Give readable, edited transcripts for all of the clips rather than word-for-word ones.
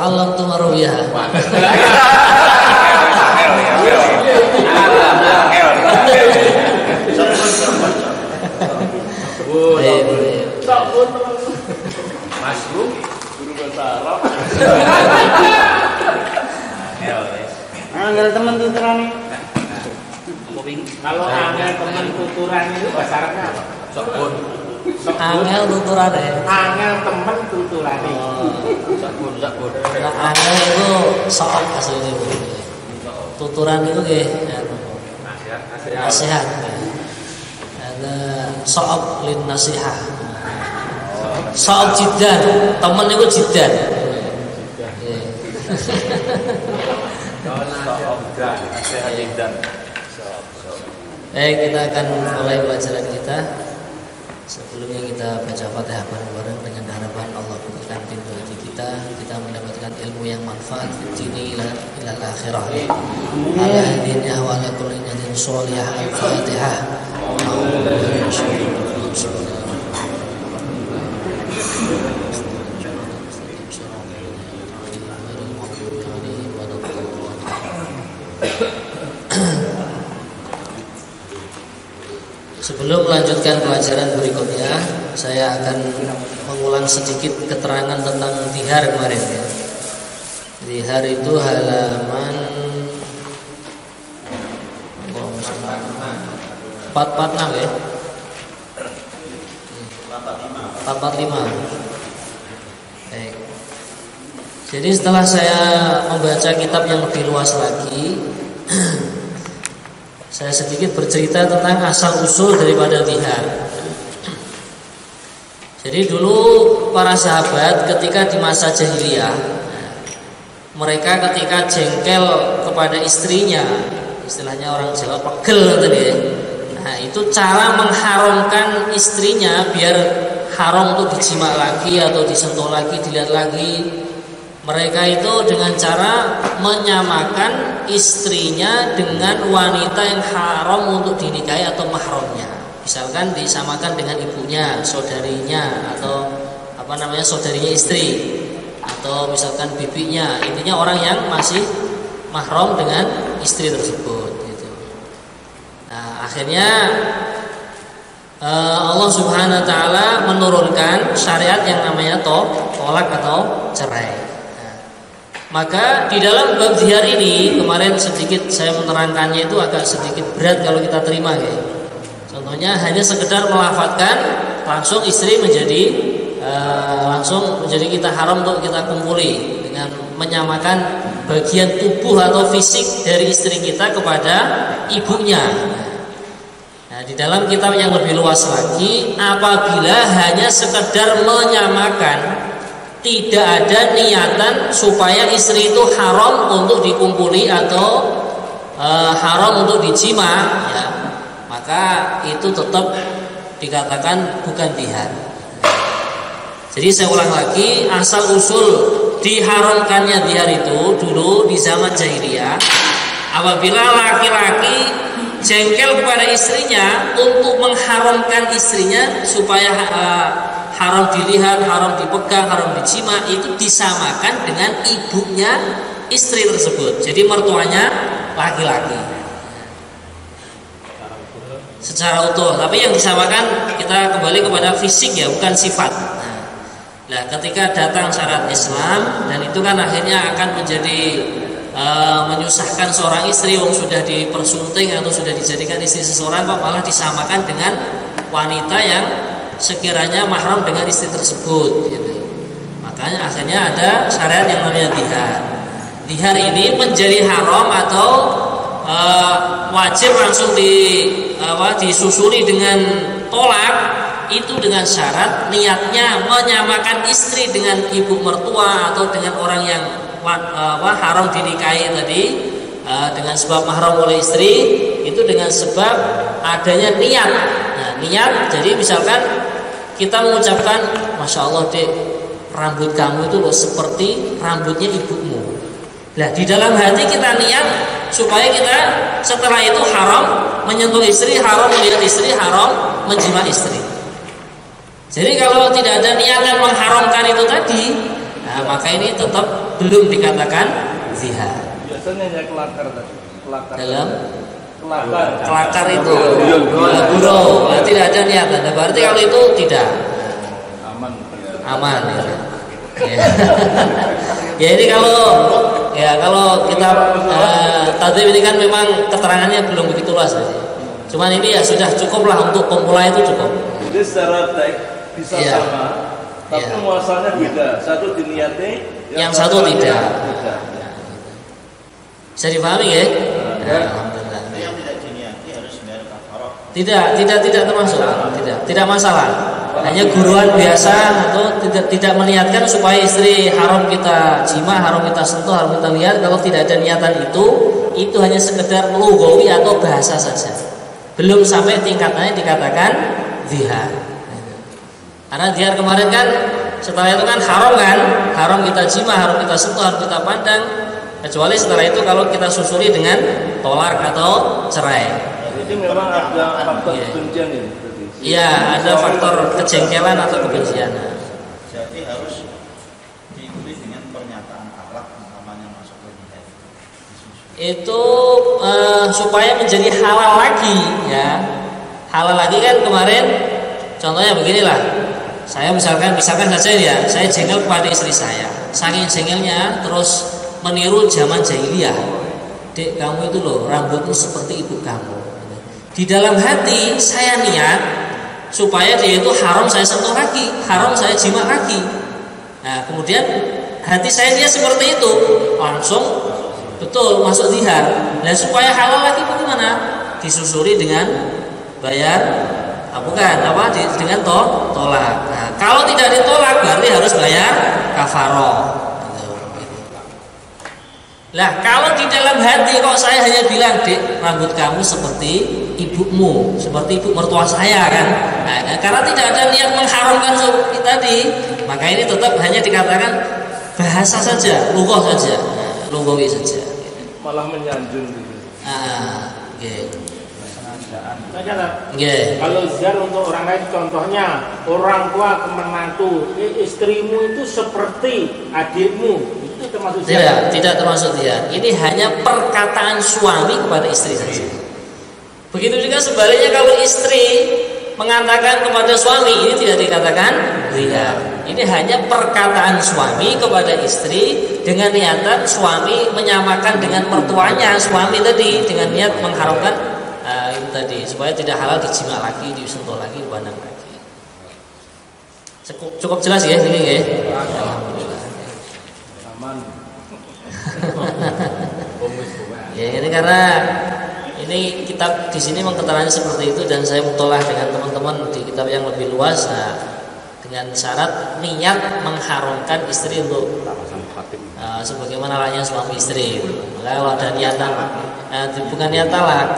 ta'allamtu marwiha. Mas guru bahasa Arab. Angel teman tuturan. Kalau angel teman tuturan itu bahasa Arabnya apa? Sokun. Angel tuturane. Angel teman tuturane. Sokun. Nah, angel itu sok aslinya Bu. Tuturan itu nggih nasihat. Ada sok lin nasihah. Sok jiddan, temen itu jiddan. Kita akan mulai pelajaran kita. Sebelumnya kita baca Fatihah bareng-bareng dengan harapan Allah bukakan pintu hati kita mendapatkan ilmu yang manfaat dini ilal akhirah. Ala hadinnya wa ala kulli nadin sholihah al-Fatihah. Sebelum melanjutkan pelajaran berikutnya, saya akan mengulang sedikit keterangan tentang dihar kemarin ya. Dihar itu halaman 446 ya. 445. Baik. Jadi setelah saya membaca kitab yang lebih luas lagi, saya sedikit bercerita tentang asal usul daripada dihar. Jadi dulu para sahabat ketika di masa jahiliyah, mereka ketika jengkel kepada istrinya, istilahnya orang Jawa pegel tadi ya. Nah, itu cara mengharamkan istrinya biar haram untuk dijima lagi atau disentuh lagi, dilihat lagi. Mereka itu dengan cara menyamakan istrinya dengan wanita yang haram untuk dinikahi atau mahramnya. Misalkan disamakan dengan ibunya, saudarinya, atau saudarinya istri, atau misalkan bibinya. Intinya orang yang masih mahram dengan istri tersebut. Gitu. Nah, akhirnya Allah Subhanahu Wa Taala menurunkan syariat yang namanya tolak atau cerai. Maka di dalam bab zihar ini kemarin sedikit saya menerangkannya itu agak sedikit berat kalau kita terima ya. Contohnya hanya sekedar melafadzkan langsung istri menjadi langsung menjadi kita haram untuk kita kumpuli dengan menyamakan bagian tubuh atau fisik dari istri kita kepada ibunya. Nah, di dalam kitab yang lebih luas lagi, apabila hanya sekedar menyamakan, tidak ada niatan supaya istri itu haram untuk dikumpuli atau haram untuk dijima, ya, maka itu tetap dikatakan bukan dihar. Jadi saya ulang lagi, asal usul diharamkannya dihar itu dulu di zaman jahiliyah, apabila laki-laki jengkel kepada istrinya untuk mengharamkan istrinya supaya haram dilihat, haram dipegang, haram dijima, itu disamakan dengan ibunya istri tersebut. Jadi mertuanya laki-laki secara utuh. Tapi yang disamakan kita kembali kepada fisik ya, bukan sifat. Nah, ketika datang syariat Islam, dan itu kan akhirnya akan menjadi menyusahkan seorang istri yang sudah dipersunting atau sudah dijadikan istri seseorang, kok malah disamakan dengan wanita yang sekiranya mahram dengan istri tersebut gitu. Makanya akhirnya ada syariat yang namanya dihar. Dihar ini menjadi haram atau wajib langsung disusuli dengan tolak, itu dengan syarat niatnya menyamakan istri dengan ibu mertua atau dengan orang yang haram dinikahi tadi, dengan sebab mahram oleh istri, itu dengan sebab adanya niat. Nah, niat, jadi misalkan kita mengucapkan, Masya Allah dek, rambut kamu itu loh seperti rambutnya ibumu. Nah, di dalam hati kita niat supaya kita setelah itu haram menyentuh istri, haram melihat istri, haram menjima istri. Jadi kalau tidak ada niatan mengharamkan itu tadi, Nah, maka ini tetap belum dikatakan zihar. Biasanya ya kelakar tadi. Dalam Kelakar itu gurau, tidak ada niatan. Berarti kalau itu tidak aman ya. Ya ini kalau kita tadi ini kan memang keterangannya belum begitu luas aja. Cuman ini ya sudah cukuplah untuk pemula itu cukup. Jadi secara teks bisa sama, tapi muasalnya beda. Satu diniati, yang satu tidak. Bisa dipahami ya? Alhamdulillah. Yang tidak diniati harus bayar kafarah. Tidak termasuk. Tidak masalah. Hanya guruan biasa atau tidak meniatkan supaya istri haram kita jima, haram kita sentuh, haram kita lihat. Kalau tidak ada niatan itu hanya sekedar lugawi atau bahasa saja. Belum sampai tingkatannya dikatakan zihar. Karena zihar kemarin kan setelah itu kan haram kita jima, haram kita sentuh, haram kita pandang. Kecuali setelah itu kalau kita susuri dengan tolak atau cerai. Jadi memang ada faktor kebencian ini. Iya, ada faktor kejengkelan atau kebencian. Jadi harus diikuti dengan pernyataan akhlak umpamanya masuk ke zihar. Itu supaya menjadi halal lagi ya. Halal lagi kan kemarin contohnya beginilah. Saya misalkan saja ya, saya jengkel kepada istri saya. Saking jengelnya terus meniru zaman jahiliyah. Dek, kamu itu loh rambutmu seperti ibu kamu. Di dalam hati saya niat supaya dia itu haram saya sentuh lagi, haram saya jima lagi. Nah, kemudian hati saya dia seperti itu, langsung betul masuk zihar. Dan supaya halal lagi bagaimana? Disusuri dengan bayar dengan tolak. Nah, kalau tidak ditolak berarti harus bayar kafaroh. Lah kalau di dalam hati kok saya hanya bilang, Dek, rambut kamu seperti ibumu, seperti ibu mertua saya kan. Nah, karena tidak ada niat mengharamkan seperti tadi, maka ini tetap hanya dikatakan bahasa saja, lughah saja, lughawi saja. Malah menyanjung gitu. Kalau zihar untuk orang lain, contohnya orang tua ke menantu, istrimu itu seperti adikmu. Termasuk tidak termasuk zihar. Ini hanya perkataan suami kepada istri saja. Begitu juga sebaliknya kalau istri mengatakan kepada suami, ini tidak dikatakan zihar. Ini hanya perkataan suami kepada istri dengan niatan suami menyamakan dengan mertuanya suami tadi, dengan niat mengharamkan itu tadi supaya tidak halal dijima lagi, disentuh lagi, dipandang lagi. Cukup jelas ya ini ya. Alhamdulillah. Ya ini karena ini kitab di sini mengketerangi seperti itu dan saya mutolak dengan teman-teman di kitab yang lebih luas. Nah, dengan syarat niat mengharamkan istri untuk sebagaimana halnya suami istri. Maka kalau ada niatan, bukan niat talak.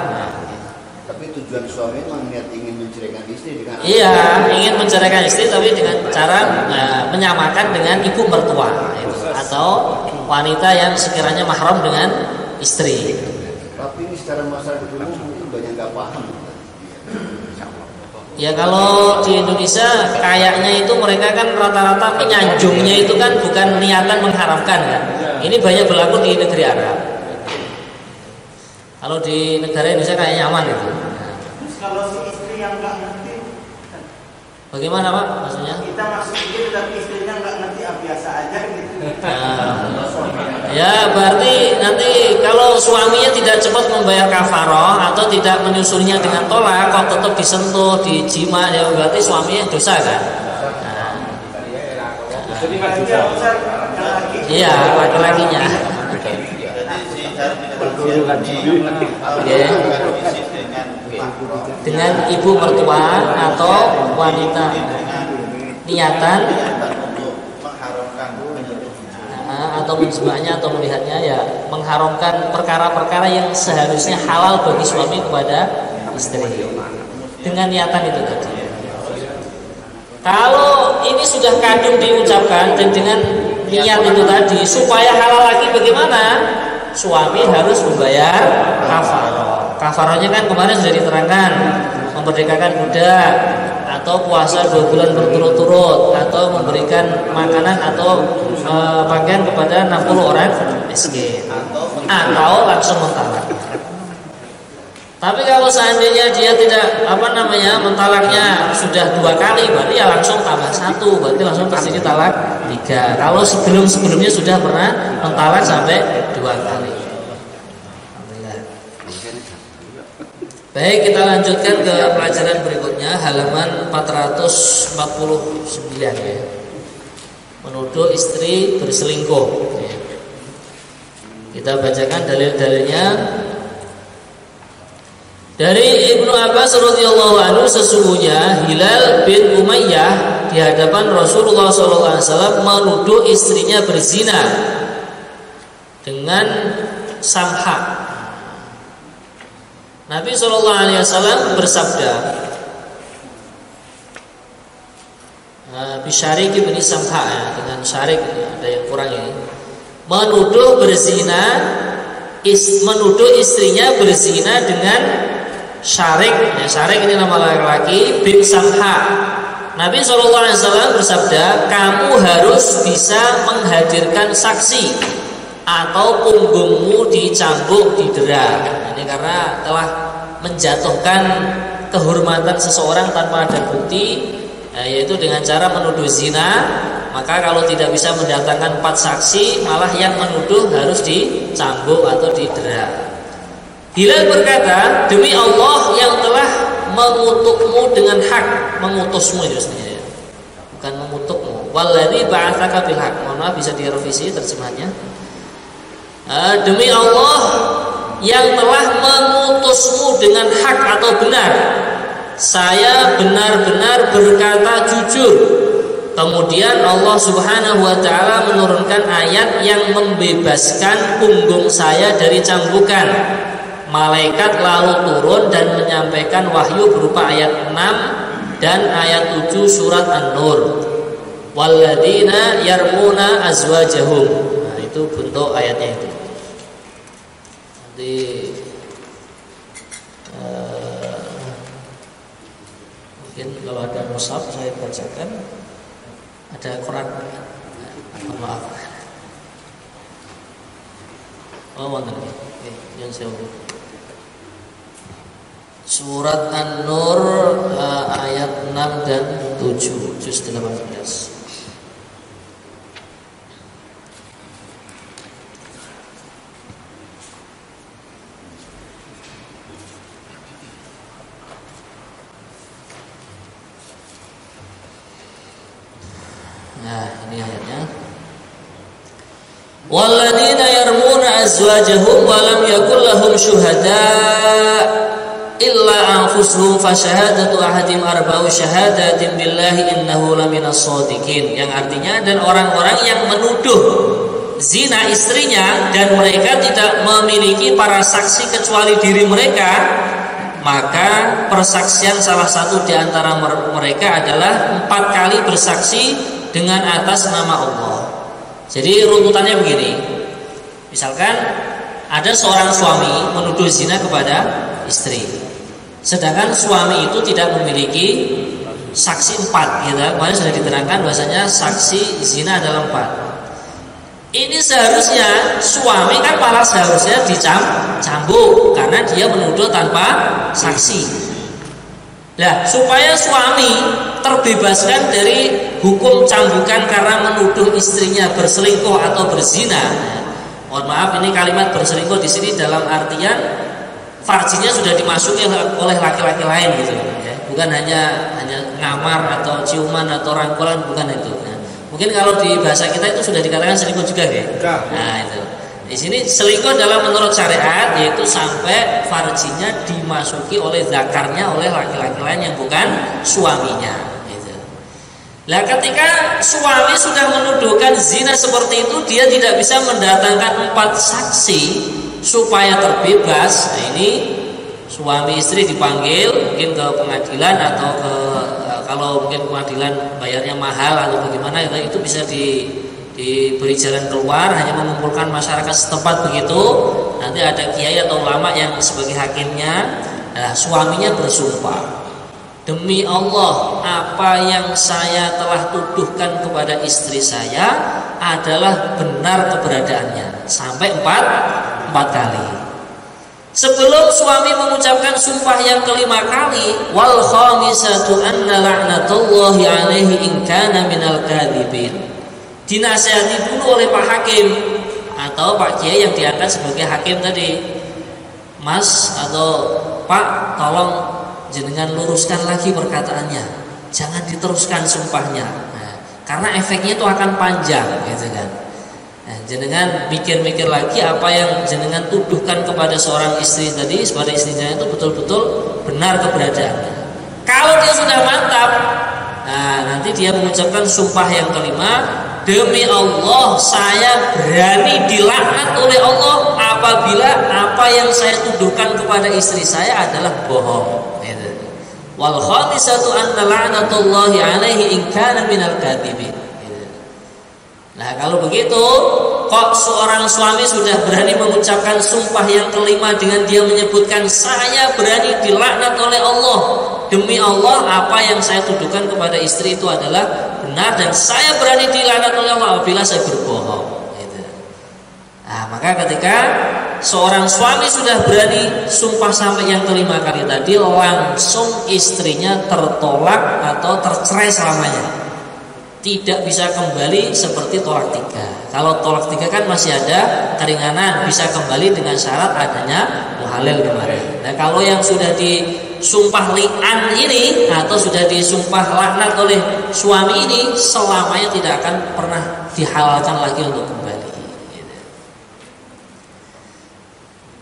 Tapi tujuan suami memang niat ingin menceraikan istri dengan ingin menceraikan istri tapi dengan cara menyamakan dengan ibu mertua atau wanita yang sekiranya mahram dengan istri. Tapi ini secara masyarakat umum mungkin banyak nggak paham. Ya kalau di Indonesia kayaknya itu mereka kan rata-rata penyanjungnya itu kan bukan niatan mengharamkan kan. Ini banyak berlaku di negeri Arab. Kalau di negara Indonesia kayaknya aman itu. Terus kalau si istri yang nggak ngerti, bagaimana Pak maksudnya? kita masuk itu tapi istrinya nggak ngerti, biasa aja gitu. Ya berarti nanti kalau suaminya tidak cepat membayar kafaroh atau tidak menyusulnya dengan tolak, kok tetap disentuh, dijima, ya berarti suaminya dosa kan? Iya laki-lakinya. Dengan ibu mertua atau wanita niatan atau menjimanya atau melihatnya, ya mengharamkan perkara-perkara yang seharusnya halal bagi suami kepada istri dengan niatan itu tadi. Kalau ini sudah kadung diucapkan dan dengan niat itu tadi supaya halal lagi, bagaimana? Suami harus membayar kafaroh. Kafarohnya kan kemarin sudah diterangkan, memerdekakan budak atau puasa 2 bulan berturut-turut, atau memberikan makanan atau pakaian kepada 60 orang miskin, atau langsung mentalak. Tapi kalau seandainya dia tidak mentalaknya sudah 2 kali, berarti ya langsung tambah 1, berarti langsung terjadi talak 3. Kalau sebelumnya sudah pernah mentalak sampai 2 kali. Baik, kita lanjutkan ke pelajaran berikutnya, halaman 449 ya. Menuduh istri berselingkuh. Kita bacakan dalil-dalilnya. Dari Ibnu Abbas radhiyallahu anhu, sesungguhnya Hilal bin Umayyah di hadapan Rasulullah SAW menuduh istrinya berzina dengan Samha. Nabi SAW bersabda, Bisyarik bin Samha, dengan Syarik ada yang kurang ini, menuduh istrinya berzina dengan Syarik. Syarik ini nama laki-laki, bin Samha. Nabi SAW bersabda, kamu harus bisa menghadirkan saksi atau punggungmu dicambuk, didera. Ini karena telah menjatuhkan kehormatan seseorang tanpa ada bukti, yaitu dengan cara menuduh zina. Maka kalau tidak bisa mendatangkan 4 saksi, malah yang menuduh harus dicambuk atau didera. Hilal berkata, demi Allah yang telah mengutukmu dengan hak, mengutusmu itu sebenarnya, bukan mengutukmu. Walladzi ba'atsaka bil haq. Mohon maaf, bisa direvisi terjemahannya. Demi Allah yang telah mengutusmu dengan hak atau benar, saya benar-benar berkata jujur. Kemudian Allah Subhanahu wa ta'ala menurunkan ayat yang membebaskan punggung saya dari cambukan. Malaikat lalu turun dan menyampaikan wahyu berupa ayat 6 dan ayat 7 surat An-Nur. Walladzina yarmuna azwajahum. Nah, itu bentuk ayatnya itu. Nanti mungkin kalau ada mushaf saya bacakan. Ada Quran. Maaf. Oh, wonten. Oke, yang saya Surat An-Nur ayat 6 dan 7 juz 18. Nah, ini ayatnya. Walladzina yarmuna azwajahum wa lam yakul lahum syuhada illa anfusuhum fa syahadatu ahadim arba'u syahadatin billahi innahu laminas shadiqin. Yang artinya, dan orang-orang yang menuduh zina istrinya dan mereka tidak memiliki para saksi kecuali diri mereka, maka persaksian salah satu di antara mereka adalah 4 kali bersaksi dengan atas nama Allah. Jadi runtutannya begini. Misalkan ada seorang suami menuduh zina kepada istri, sedangkan suami itu tidak memiliki saksi 4, gitu. Kemarin sudah diterangkan bahwasanya saksi zina adalah 4. Ini seharusnya suami kan malah seharusnya dicambuk karena dia menuduh tanpa saksi. Nah, supaya suami terbebaskan dari hukum cambukan karena menuduh istrinya berselingkuh atau berzina. Mohon maaf, ini kalimat berselingkuh di sini dalam artian farjinya sudah dimasuki oleh laki-laki lain, gitu ya. Bukan hanya ngamar atau ciuman atau rangkulan, bukan itu. Nah, mungkin kalau di bahasa kita itu sudah dikatakan selingkuh juga, ya. Nah, itu. Di sini selingkuh dalam menurut syariat yaitu sampai farjinya dimasuki oleh zakarnya oleh laki-laki lain yang bukan suaminya. Gitu. Nah, ketika suami sudah menuduhkan zina seperti itu, dia tidak bisa mendatangkan 4 saksi supaya terbebas. Nah, ini suami istri dipanggil mungkin ke pengadilan atau ke kalau mungkin pengadilan bayarnya mahal atau bagaimana, itu bisa diberi jalan keluar, hanya mengumpulkan masyarakat setempat begitu. Nanti ada kiai atau ulama yang sebagai hakimnya. Nah, suaminya bersumpah demi Allah, apa yang saya telah tuduhkan kepada istri saya adalah benar keberadaannya, sampai empat kali. Sebelum suami mengucapkan sumpah yang kelima kali, wal khamisatu anna la'natullahi alaihi in kana minal kadhibin, dinasihati dulu oleh Pak Hakim atau Pak Kiai yang diangkat sebagai hakim tadi. Mas atau Pak, tolong jenengan luruskan lagi perkataannya, jangan diteruskan sumpahnya. Nah, karena efeknya itu akan panjang, gitu kan. Nah, jenengan mikir-mikir lagi apa yang jenengan tuduhkan kepada seorang istri tadi, kepada istrinya itu betul-betul benar keberadaannya. Kalau dia sudah mantap, nah nanti dia mengucapkan sumpah yang kelima, demi Allah saya berani dilaknat oleh Allah apabila apa yang saya tuduhkan kepada istri saya adalah bohong. Wal khamisatu anna la'natullahi alaihi in kana minal kadhibin. Nah, kalau begitu, kok seorang suami sudah berani mengucapkan sumpah yang kelima dengan dia menyebutkan saya berani dilaknat oleh Allah. Demi Allah, apa yang saya tuduhkan kepada istri itu adalah benar dan saya berani dilaknat oleh Allah apabila saya berbohong. Nah, maka ketika seorang suami sudah berani sumpah sampai yang kelima kali tadi, langsung istrinya tertolak atau tercerai selamanya. Tidak bisa kembali seperti tolak tiga. Kalau tolak tiga kan masih ada keringanan, bisa kembali dengan syarat adanya muhalil kemarin. Nah, kalau yang sudah disumpah li'an ini atau sudah disumpah laknat oleh suami ini, selamanya tidak akan pernah dihalalkan lagi untuk kembali.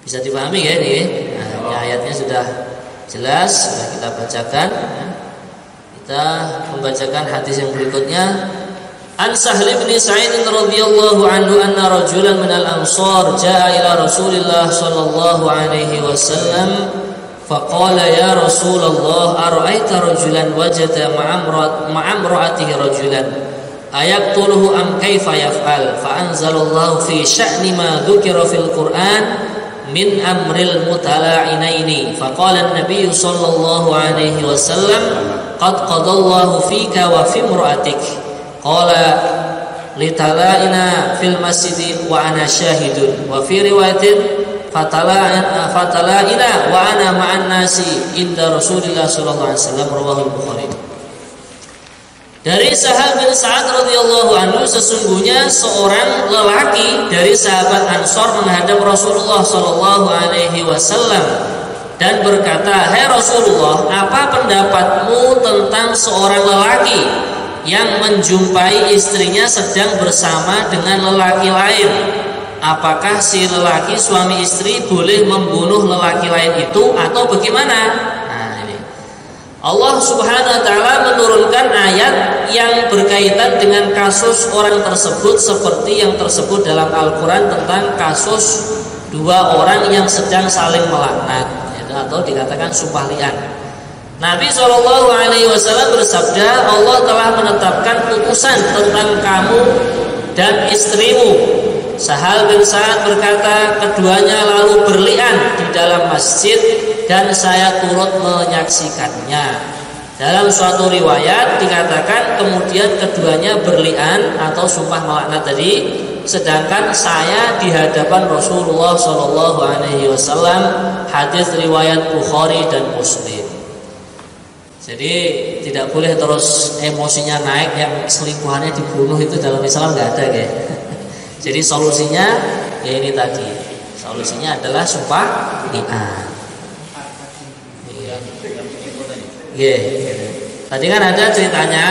Bisa dipahami ya ini? Nah, ayatnya sudah jelas, sudah kita bacakan. Kita membacakan hadis yang berikutnya. An Sahl bin Sa'id radhiyallahu anhu anna rajulan minal ansar jaa ila Rasulillah sallallahu alaihi wasallam faqala ya Rasulullah ara'aita rajulan wajada ma'amra'atihi rajulan ayaqtuluhu am kaifa yaf'al fa anzalallahu fi sya'ni ma dzukira fil Qur'an min amril mutala'inaini faqala an-nabiy sallallahu alaihi wasallam qad qadallahu fika wa fi imra'atik qala litala'ina fil masjid wa ana syahidun wa fi riwayatin fatala'ina wa ana ma'an nasi inda Rasulillah sallallahu alaihi wasallam rawahu Bukhari. Dari Sahal bin Sa'ad radhiyallahu anhu, sesungguhnya seorang lelaki dari sahabat Ansor menghadap Rasulullah sallallahu alaihi wasallam dan berkata, "Hai Rasulullah, apa pendapatmu tentang seorang lelaki yang menjumpai istrinya sedang bersama dengan lelaki lain? Apakah si lelaki suami istri boleh membunuh lelaki lain itu atau bagaimana?" Allah Subhanahu wa taala menurunkan ayat yang berkaitan dengan kasus orang tersebut seperti yang tersebut dalam Al-Qur'an tentang kasus dua orang yang sedang saling melaknat atau dikatakan sumpah li'an. Nabi sallallahu alaihi wasallam bersabda, Allah telah menetapkan putusan tentang kamu dan istrimu. Sahal bin Sa'ad berkata, keduanya lalu berli'an di dalam masjid dan saya turut menyaksikannya. Dalam suatu riwayat dikatakan kemudian keduanya berli'an atau sumpah melaknat tadi, sedangkan saya di hadapan Rasulullah Shallallahu Alaihi Wasallam. Hadis riwayat Bukhari dan Muslim. Jadi tidak boleh terus emosinya naik, yang selingkuhannya dibunuh itu dalam Islam nggak ada ya. Jadi solusinya ya ini tadi. Solusinya adalah sumpah li'an. Tadi kan ada ceritanya,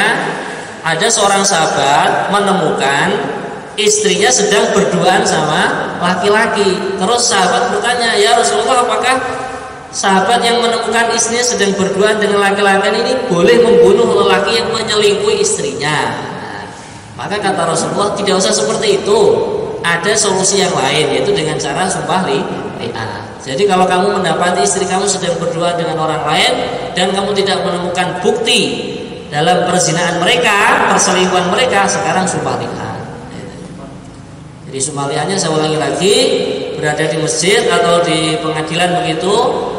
ada seorang sahabat menemukan istrinya sedang berduaan sama laki-laki. Terus sahabat bertanya, ya Rasulullah, apakah sahabat yang menemukan istrinya sedang berduaan dengan laki-laki ini boleh membunuh lelaki yang menyelingkuhi istrinya? Nah, maka kata Rasulullah, tidak usah seperti itu. Ada solusi yang lain, yaitu dengan cara sumpah li'an. Jadi kalau kamu mendapati istri kamu sedang berdua dengan orang lain dan kamu tidak menemukan bukti dalam perzinahan mereka, perselingkuhan mereka, sekarang sumpah li'an. Jadi sumpah li'annya saya ulangi lagi, berada di masjid atau di pengadilan begitu,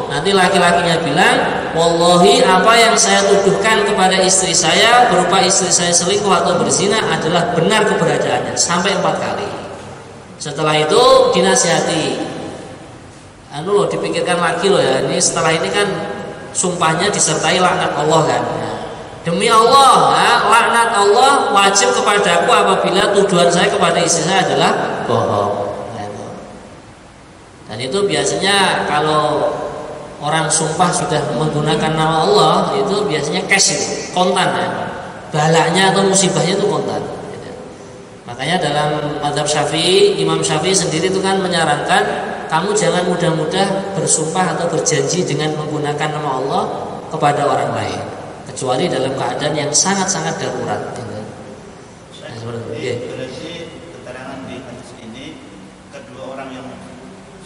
nanti laki-lakinya bilang, wallahi apa yang saya tuduhkan kepada istri saya berupa istri saya selingkuh atau berzina adalah benar keberadaannya, sampai 4 kali. Setelah itu dinasihati, dipikirkan lagi loh ya, ini setelah ini kan sumpahnya disertai laknat Allah kan. Demi Allah, laknat Allah wajib kepadaku apabila tuduhan saya kepada istri saya adalah bohong. Dan itu biasanya kalau orang sumpah sudah menggunakan nama Allah, itu biasanya cash itu, kontan ya. Balaknya atau musibahnya itu kontan. Makanya dalam mazhab Syafi'i, Imam Syafi'i sendiri itu kan menyarankan kamu jangan mudah-mudah bersumpah atau berjanji dengan menggunakan nama Allah kepada orang lain, kecuali dalam keadaan yang sangat-sangat darurat. Berarti keterangan di hadis ini kedua orang yang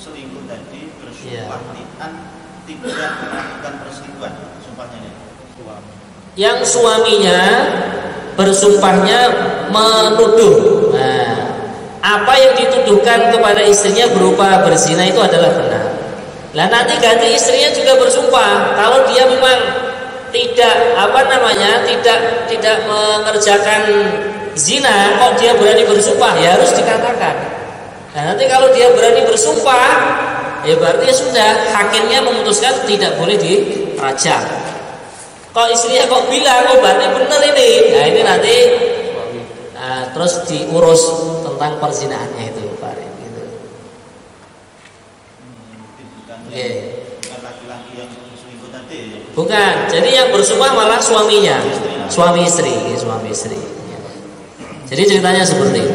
selingkuh tadi bersumpah tidak melakukan perselingkuhan, sumpahnya ini. Yang suaminya bersumpahnya menuduh. Nah, apa yang dituduhkan kepada istrinya berupa berzina itu adalah benar. Lah nanti ganti istrinya juga bersumpah kalau dia memang tidak mengerjakan zina, kok dia berani bersumpah, ya harus dikatakan. Nah, nanti kalau dia berani bersumpah, ya berarti ya sudah, hakimnya memutuskan tidak boleh dirajam. Kok istrinya kok bilang, oh berarti benar ini. Nah ini nanti terus diurus tentang perzinaannya itu, Pak. Gitu. Bukan laki-laki yang selingkuh tadi. Bukan. Jadi yang bersumpah malah suaminya, suami istri. Jadi ceritanya seperti itu.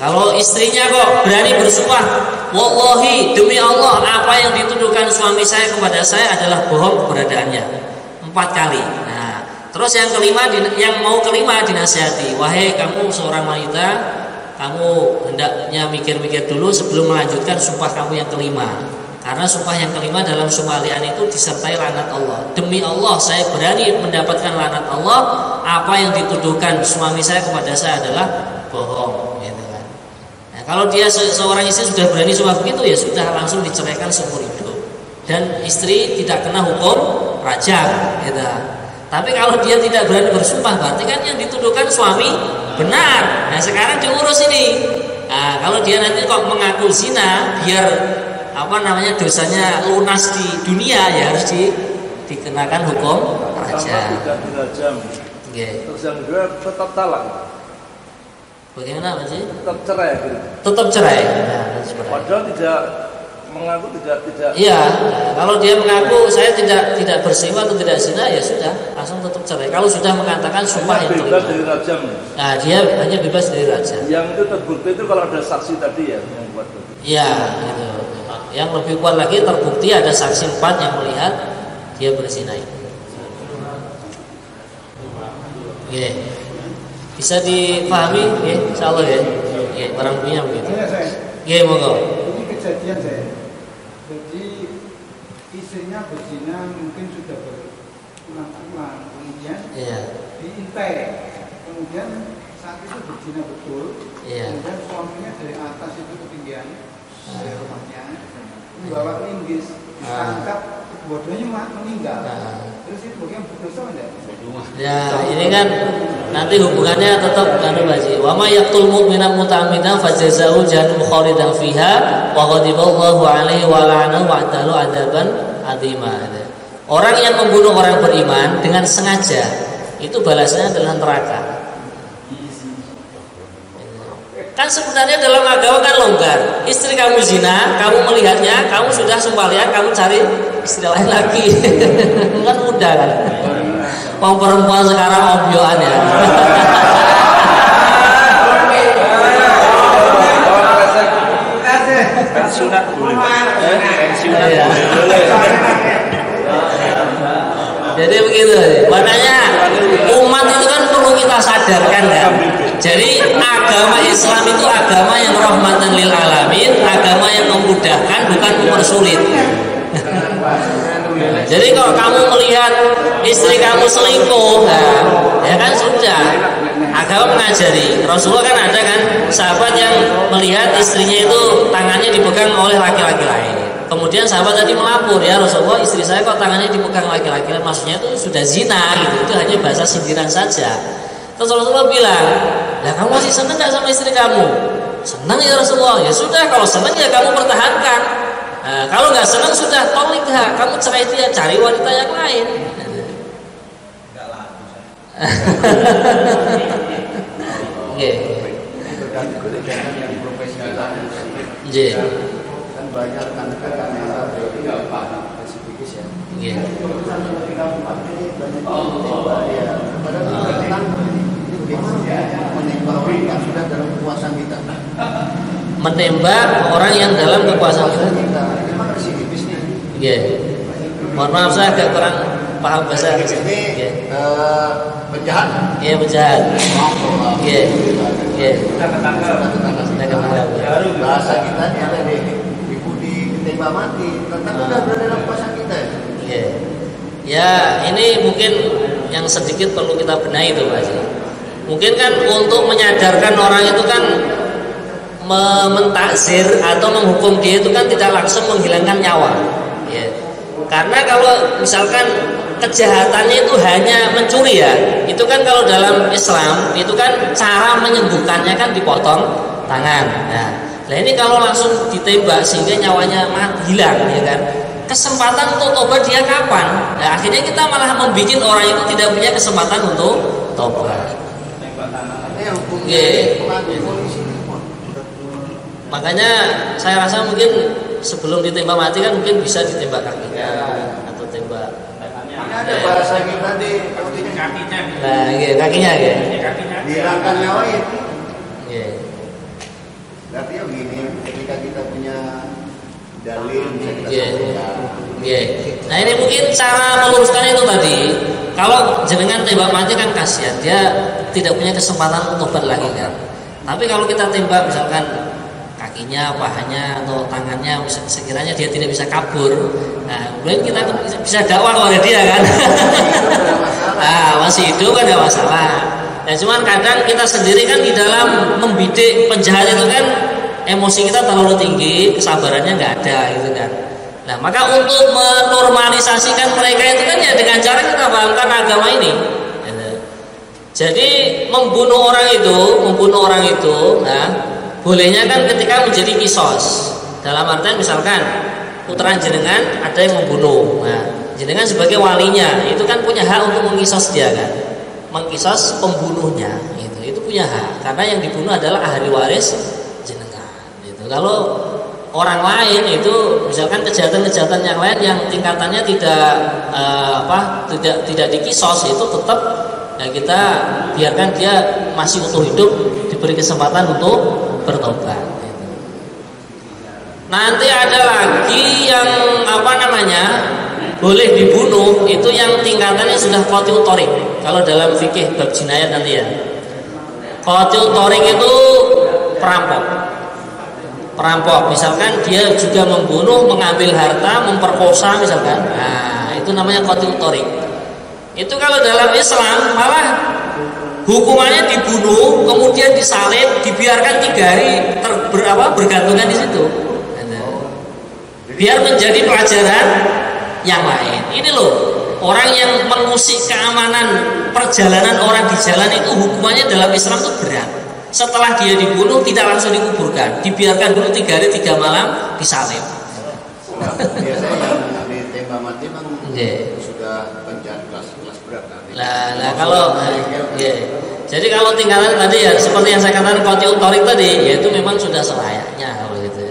Kalau istrinya kok berani bersumpah, wallahi demi Allah apa yang dituduhkan suami saya kepada saya adalah bohong keberadaannya, 4 kali. Nah, terus yang mau kelima dinasihati, wahai kamu seorang wanita, kamu hendaknya mikir-mikir dulu sebelum melanjutkan sumpah kamu yang kelima. Karena sumpah yang kelima dalam sumpah li'an itu disertai laknat Allah. Demi Allah saya berani mendapatkan laknat Allah, apa yang dituduhkan suami saya kepada saya adalah bohong. Kalau dia seorang istri sudah berani sumpah begitu, ya sudah langsung diceraikan seumur hidup dan istri tidak kena hukum rajam, gitu. Tapi kalau dia tidak berani bersumpah, berarti kan yang dituduhkan suami benar. Nah sekarang diurus ini. Nah kalau dia nanti kok mengaku zina, biar dosanya lunas di dunia, ya harus dikenakan hukum rajam. Tidak dirajam. Terus yang kedua tetap talak. Bagaimana Mas? Tetap cerai gitu. Tetap cerai. Padahal tidak mengaku tidak. Iya, kalau dia mengaku saya tidak berselingkuh atau tidak zina, ya sudah langsung tetap cerai. Kalau sudah mengatakan sumpah yang bebas dari rajam. Nah, dia hanya bebas dari rajam. Yang itu terbukti itu kalau ada saksi tadi ya yang buat itu. Iya, gitu. Yang lebih kuat lagi terbukti ada saksi 4 yang melihat dia berzina. Oke. Bisa dipahami, ya, insyaallah ya. Ya, barang punya begitu. Ya, monggo. Ini kejadian saya. Jadi istrinya berzina mungkin sudah berulang-ulang, kemudian diintai, kemudian saat itu berzina betul, kemudian suaminya dari atas itu ketinggian dari rumahnya membawa linggis, ditangkap, bodohnya meninggal. Terus itu bagaimana berdosa enggak? Ya, ini kan nanti hubungannya tetap Baji. Wa may yaqtul mu'mina muta'ammidan fajaza'u jahannam khalidan fiha wa ghadiballahu 'alaihi wa la'anahu wa adalu 'adaban 'azima. Orang yang membunuh orang beriman dengan sengaja itu balasannya adalah neraka. Kan sebenarnya dalam agama kan longgar. Istri kamu zina, kamu melihatnya, kamu sudah sumpah liar, kamu cari istri lain lagi. Kan mudah kan. Mau perempuan sekarang obyoan ya. Pensiunan boleh. Jadi begitu. Makanya umat itu kan perlu kita sadarkan kan. Jadi agama Islam itu agama yang rahmatan lil alamin, agama yang memudahkan bukan mempersulit. Jadi kalau kamu melihat istri kamu selingkuh, ya kan sudah, agama mengajari. Rasulullah kan ada kan sahabat yang melihat istrinya itu tangannya dipegang oleh laki-laki lain. Kemudian sahabat tadi melapor, ya Rasulullah, istri saya kok tangannya dipegang laki-laki lain, maksudnya itu sudah zina gitu. Itu hanya bahasa sindiran saja. Terus Rasulullah bilang, "Lah kamu masih senang gak sama istri kamu?" "Senang ya Rasulullah." "Ya sudah, kalau senang ya kamu pertahankan. Nah, kalau nggak senang sudah tolik, kamu cerai dia, cari wanita yang lain." Oke. Kegiatan yang profesional kan banyak rekan-rekan yang tidak paham spesifis ya. Iya. Ketika ini banyak tembak ya. Padahal kan menembak orang yang sudah dalam kekuasaan kita. Menembak orang yang dalam kekuasaan kita. Ini memang residivis nih. Iya. Mohon maaf saya agak kurang paham bahasa ini penjahat. Iya, penjahat. Iya. Iya. Bahasa kita ini ada di ditembak mati. Tetap sudah berada dalam kuasa kita. Iya. Ya, ini mungkin yang sedikit perlu kita benahi itu, Pak Haji. Mungkin kan untuk menyadarkan orang itu kan mentakzir atau menghukum dia itu kan tidak langsung menghilangkan nyawa. Ya. Karena kalau misalkan kejahatannya itu hanya mencuri ya, itu kan kalau dalam Islam itu kan cara menyembuhkannya kan dipotong tangan. Nah ini kalau langsung ditembak sehingga nyawanya hilang, ya kan? Kesempatan untuk tobat dia kapan? Nah, akhirnya kita malah membuat orang itu tidak punya kesempatan untuk tobat. Makanya saya rasa mungkin sebelum ditembak mati kan mungkin bisa ditembak kakinya atau tembak. Ada bahasa kita di kakinya. Nah, iya, kakinya ya. Dihilangkan nyawa itu. Iya. Berarti ya begini, ketika kita punya dalil bisa kita sebutkan. Iya. Nah ini mungkin cara meluruskan itu tadi. Kalau jenengan tembak mati kan kasihan, dia tidak punya kesempatan untuk tobat lagi kan. Tapi kalau kita tembak misalkan kakinya, pahanya atau tangannya, sekiranya dia tidak bisa kabur, nah kemudian kita bisa dakwah kepada dia kan. Nah, masih hidup kan tidak masalah. Ya cuman kadang kita sendiri kan di dalam membidik penjahat itu kan emosi kita terlalu tinggi, kesabarannya nggak ada gitu kan. Nah maka untuk menormalisasikan mereka itu kan ya dengan cara kita pahamkan agama ini. Jadi membunuh orang itu, nah bolehnya kan ketika menjadi kisos. Dalam artian misalkan putra jenengan ada yang membunuh, nah jenengan sebagai walinya itu kan punya hak untuk mengkisos dia kan, mengkisos pembunuhnya itu punya hak karena yang dibunuh adalah ahli waris jenengan. Gitu. Kalau orang lain itu misalkan kejahatan-kejahatan yang lain yang tingkatannya tidak dikisos itu tetap ya kita biarkan dia masih utuh hidup diberi kesempatan untuk bertobat. Nanti ada lagi yang boleh dibunuh itu yang tingkatannya sudah qatiu thariq. Kalau dalam fikih bab jinayat nanti ya. Qatiu thariq itu perampok misalkan dia juga membunuh, mengambil harta, memperkosa misalkan. Nah, itu namanya qatiu thariq. Itu kalau dalam Islam malah hukumannya dibunuh, kemudian disalib, dibiarkan 3 hari bergantungan di situ. Biar menjadi pelajaran yang lain. Ini loh, orang yang mengusik keamanan perjalanan orang di jalan itu hukumannya dalam Islam itu berat. Setelah dia dibunuh tidak langsung dikuburkan, dibiarkan dulu 3 hari 3 malam disalib. Biasanya yang ditembak mati memang sudah penjahat kelas berat. Nah kalau jadi kalau tingkatan tadi ya seperti yang saya katakan qatiu thariq tadi, yaitu memang sudah selayaknya kalau gitu.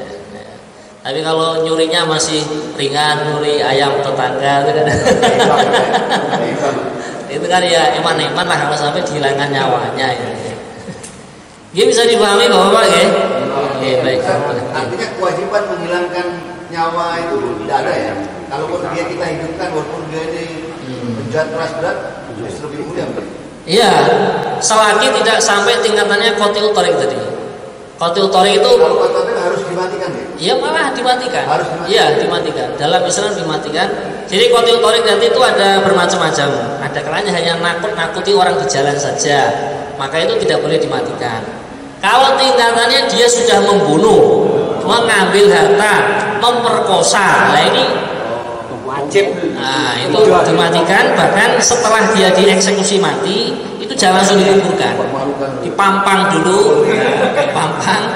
Tapi kalau nyurinya masih ringan, nyuri ayam tetangga itu kan, itu kan ya eman-eman lah kalau sampai dihilangkan nyawanya. Dia bisa dipahami Bapak ya? Baik. Artinya kewajiban menghilangkan nyawa itu tidak ada ya. Kalau dia kita hidupkan walaupun dia ini penjahat keras berat, justru lebih mudah. Iya, selagi tidak sampai tingkatannya qatiu thariq tadi. Qatiu thariq itu harus dimatikan ya? Iya malah dimatikan. Harus dimatikan. Iya dimatikan. Dalam Islam dimatikan. Jadi qatiu thariq nanti itu ada bermacam-macam. Ada kalanya hanya nakut-nakuti orang di jalan saja. maka itu tidak boleh dimatikan. Kalau tingkatannya dia sudah membunuh, mengambil harta, memperkosa, nah ini wajib. Nah, itu dimatikan. Bahkan setelah dia dieksekusi mati, itu jangan langsung dikuburkan, dipampang dulu, dipampang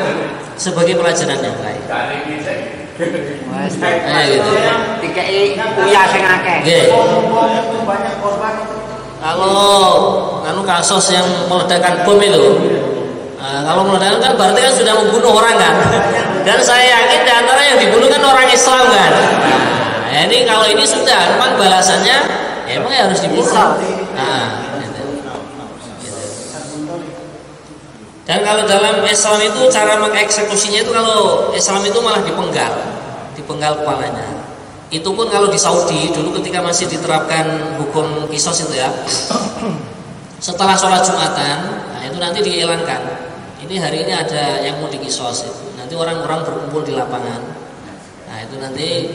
sebagai pelajaran yang baik. Gitu. Kalau kasus yang meledakkan bom itu, kalau meledakkan kan berarti kan sudah membunuh orang kan. Dan saya yakin di antara yang dibunuh kan orang Islam kan. Nah, ini kalau ini sudah, memang balasannya emang harus dibunuh. Nah, dan kalau dalam Islam itu cara mengeksekusinya itu, kalau Islam itu malah dipenggal kepalanya. Itu pun kalau di Saudi dulu ketika masih diterapkan hukum kisos itu ya, setelah sholat Jumatan, nah itu nanti dihilangkan. Ini hari ini ada yang mau dikisos itu. Nanti orang-orang berkumpul di lapangan. Nah itu nanti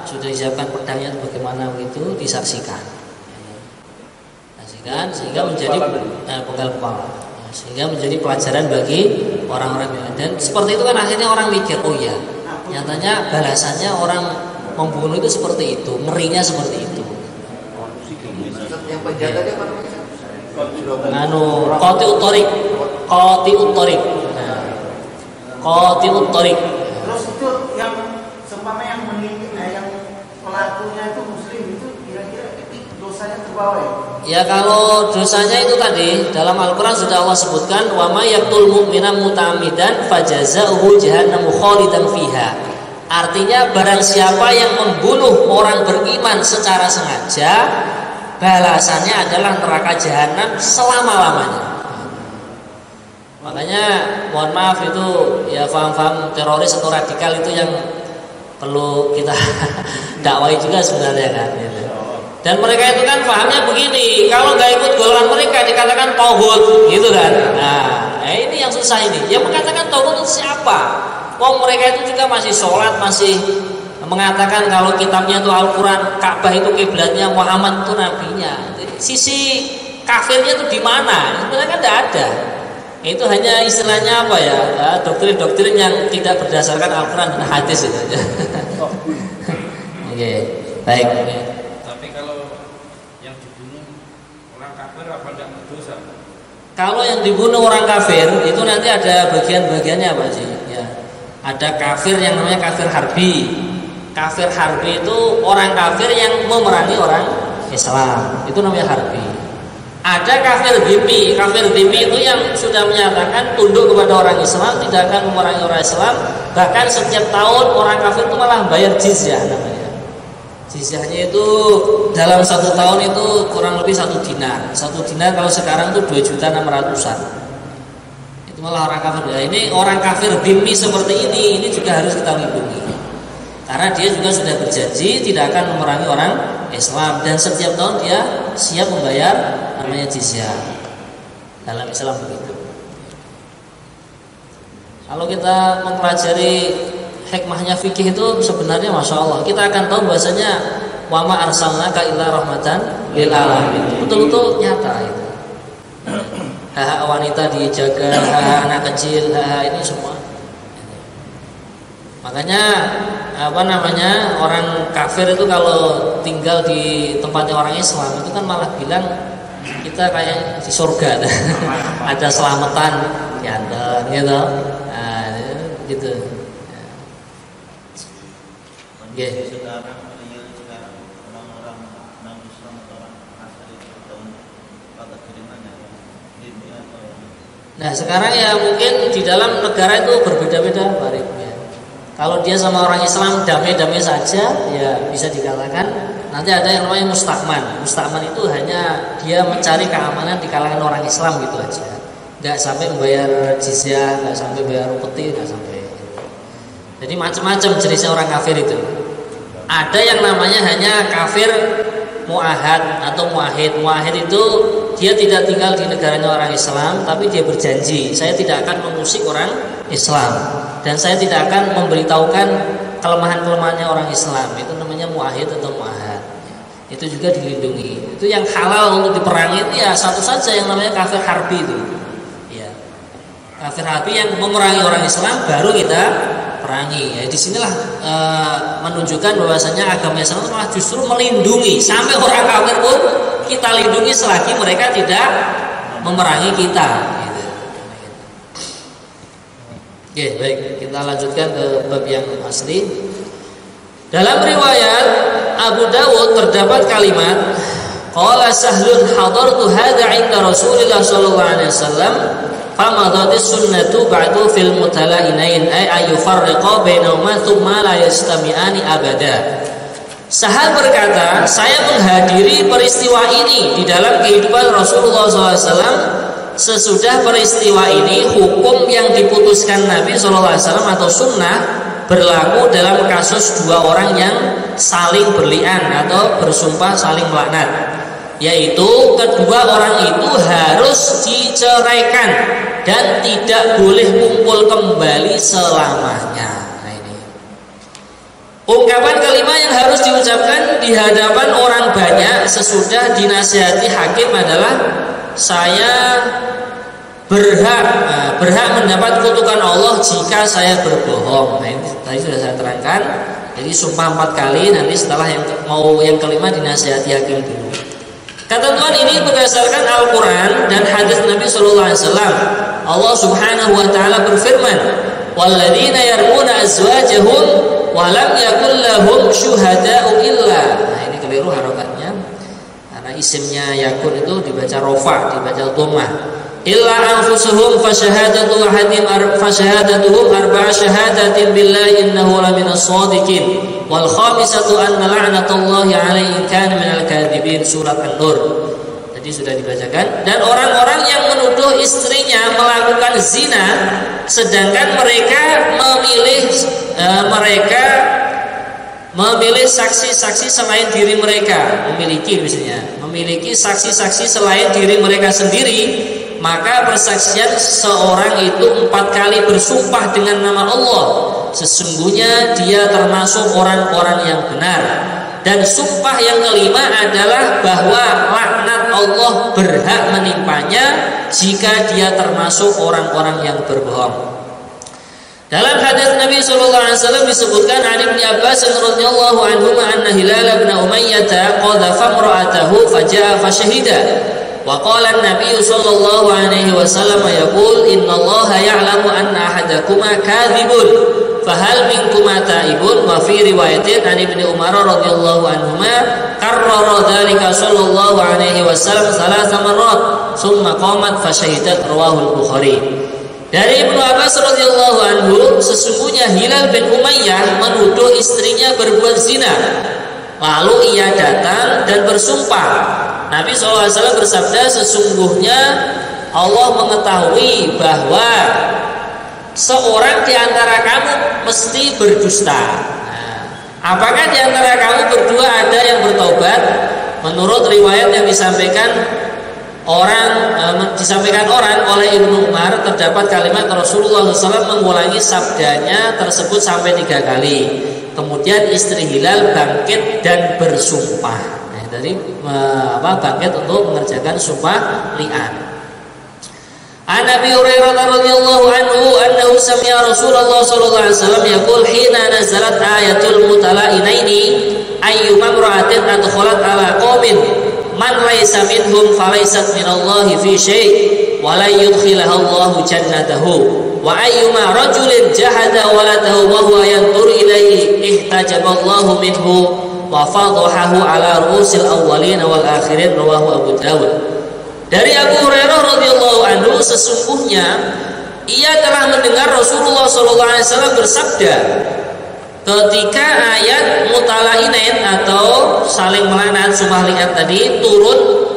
sudah disiapkan pedangnya bagaimana begitu disaksikan. Sehingga menjadi penggal kepala. Sehingga menjadi pelajaran bagi orang-orang yang, dan seperti itu kan akhirnya orang mikir, oh ya, nyatanya balasannya orang membunuh itu seperti itu, ngerinya seperti itu. Yang penjaga dia apa namanya? Qati utorik. Terus itu yang seumpama yang yang pelakunya itu muslim, itu kira-kira dosanya terbawa ya? Ya kalau dosanya itu tadi dalam Al-Quran sudah Allah sebutkan, wa may yaqtul mu'mina muta'ammidan fajaza'uhu jahannamu khalidan fiha. Artinya barang siapa yang membunuh orang beriman secara sengaja, balasannya adalah neraka jahanam selama-lamanya. Makanya mohon maaf itu ya, faham-faham teroris atau radikal itu yang perlu kita dakwai juga sebenarnya kan gitu. Dan mereka itu kan pahamnya begini, kalau nggak ikut golongan mereka dikatakan tauhid gitu kan. Nah ini yang susah ini. Yang mengatakan tauhid itu siapa? Wong mereka itu juga masih sholat, masih mengatakan kalau kitabnya itu Al-Quran, Ka'bah itu kiblatnya, Muhammad itu nabinya. Sisi kafirnya itu di mana? Sebenarnya kan tidak ada. Itu hanya istilahnya apa ya? Doktrin-doktrin yang tidak berdasarkan Al-Quran dan hadis itu aja. Oke, baik. Okay. Kalau yang dibunuh orang kafir itu nanti ada bagian-bagiannya Pak Ji. Ya. Ada kafir yang namanya kafir harbi. Kafir harbi itu orang kafir yang memerangi orang Islam. Itu namanya harbi. Ada kafir dhimmi. Kafir dhimmi itu yang sudah menyatakan tunduk kepada orang Islam, tidak akan memerangi orang Islam. Bahkan setiap tahun orang kafir itu malah bayar jizyah namanya. Jizyahnya itu dalam 1 tahun itu kurang lebih 1 dinar. 1 dinar kalau sekarang itu 2.600.000. Itu malah orang kafir. Ya, ini orang kafir dhimmi seperti ini juga harus kita lindungi. Karena dia juga sudah berjanji tidak akan memerangi orang Islam, dan setiap tahun dia siap membayar namanya jizyah. Dalam Islam begitu. Kalau kita mempelajari hikmahnya fikih itu sebenarnya Masya Allah, kita akan tahu bahasanya wa ma arsalnaka illa rahmatan lil alamin. Betul-betul nyata itu. Hak wanita dijaga, hak anak kecil, hak ini semua. Makanya orang kafir itu kalau tinggal di tempatnya orang Islam itu kan malah bilang kita kayak di surga. Ada selamatan diantar gitu. Nah, gitu. Sekarang orang-orang non-Islam atau orang asli itu pada kirimannya ini atau nah sekarang ya mungkin di dalam negara itu berbeda-beda Pak Rik, ya. Kalau dia sama orang Islam damai-damai saja ya bisa dikatakan. Nanti ada yang namanya musta'man. Musta'man itu hanya dia mencari keamanan di kalangan orang Islam gitu aja, nggak sampai membayar jizyah, nggak sampai bayar upeti, nggak sampai. Jadi macam-macam jenisnya orang kafir itu. Ada yang namanya hanya kafir mu'ahad atau mu'ahid. Mu'ahid itu dia tidak tinggal di negaranya orang Islam, tapi dia berjanji, saya tidak akan mengusik orang Islam dan saya tidak akan memberitahukan kelemahan-kelemahannya orang Islam. Itu namanya mu'ahid atau mu'ahad. itu juga dilindungi. Itu yang halal untuk diperangi itu ya satu saja yang namanya kafir harbi itu. Ya. Kafir harbi yang memerangi orang Islam baru kita perangi. Ya, disinilah menunjukkan bahwasanya agama Islam itu malah justru melindungi sampai orang kafir pun kita lindungi selagi mereka tidak memerangi kita. Gitu. Oke, baik, kita lanjutkan ke bab yang asli. Dalam riwayat Abu Dawud terdapat kalimat qala Sahlun hadartu hadza 'inda Rasulillah sallallahu alaihi wasallam famadatis sunnatu ba'du fil mutala'inain ay ayufarriqa bainahuma thumma la yastami'ani abada. Sahal berkata, saya menghadiri peristiwa ini di dalam kehidupan Rasulullah SAW. Sesudah peristiwa ini, hukum yang diputuskan Nabi SAW atau sunnah berlaku dalam kasus dua orang yang saling berlian atau bersumpah saling melaknat, yaitu kedua orang itu harus diceraikan dan tidak boleh kumpul kembali selamanya. Nah, ini ungkapan kalimat yang harus diucapkan di hadapan orang banyak sesudah dinasihati hakim adalah saya berhak mendapat kutukan Allah jika saya berbohong. Nah, ini tadi sudah saya terangkan. Jadi sumpah 4 kali, nanti setelah yang kelima dinasihati hakim dulu. Ketentuan ini berdasarkan Al-Quran dan hadis Nabi Sallallahu Alaihi Wasallam. Allah Subhanahu Wa Taala berfirman, "Walladzina yarmuna azwajahum wa lam yakul lahum syuhada'u illa." Nah, ini keliru harokatnya. Karena isimnya yakun itu dibaca rofa, dibaca dhammah. Illa anfusuhum fashahadatuhum arba'a syahadatin billahi innahu laminas shadiqin wal khamisatu anna la'natullahi 'alaihi kana minal kadhibin. Surat An-Nur. Jadi sudah dibacakan. Dan orang-orang yang menuduh istrinya melakukan zina sedangkan mereka memilih saksi-saksi selain diri mereka, memiliki saksi-saksi selain diri mereka sendiri, maka persaksian seorang itu 4 kali bersumpah dengan nama Allah, sesungguhnya dia termasuk orang-orang yang benar. Dan sumpah yang kelima adalah bahwa laknat Allah berhak menimpanya jika dia termasuk orang-orang yang berbohong. Dalam hadis Nabi sallallahu alaihi wasallam disebutkan an Ibnu Abbas radhiyallahu anhu anna Hilal bin Umayyah qadhafa imra'atahu faja'a fashahida. Wa qala an-nabiy sallallahu alaihi wasallam yaqul innallaha ya'lamu anna ahadakuma kadhibun fahal minkum taibun. Wa fi riwayatin an Ibnu Umar radhiyallahu anhuma karrara dzalika sallallahu alaihi wasallam 3 marrat thumma qamat fashahidat rawahu al-Bukhari. Dari Ibnu Abbas radhiyallahu anhu, sesungguhnya Hilal bin Umayyah menuduh istrinya berbuat zina. Lalu ia datang dan bersumpah. Nabi SAW bersabda, sesungguhnya Allah mengetahui bahwa seorang di antara kamu mesti berdusta. Nah, apakah di antara kamu berdua ada yang bertobat? Menurut riwayat yang disampaikan orang oleh Ibnu Umar, terdapat kalimat Rasulullah SAW mengulangi sabdanya tersebut sampai 3 kali. Kemudian istri Hilal bangkit dan bersumpah. Nah, dari bangkit untuk mengerjakan sumpah li'an. An Abi Hurairah radhiyallahu anhu annahu sami'a Rasulullah sallallahu alaihi wasallam yaqul hina nazalat ayatul mutala'inaini ayyuma imra'atin adkhalat ala qaumin man laisa minhum falaisat minallahi fi syai' wa la yudkhilaha Allahu jannatahu wa ayyuma rajulin jahada waladahu wa huwa yantur ilaihi ihtajaballahu minhu wa fadhahahu ala ru'usil awwalin wal akhirin. Rawahu Abu Dawud. Dari Abu Hurairah radhiyallahu anhu, sesungguhnya ia telah mendengar Rasulullah sallallahu alaihi wasallam bersabda ketika ayat mutala'inain atau saling melaknat sumpah li'an tadi turun,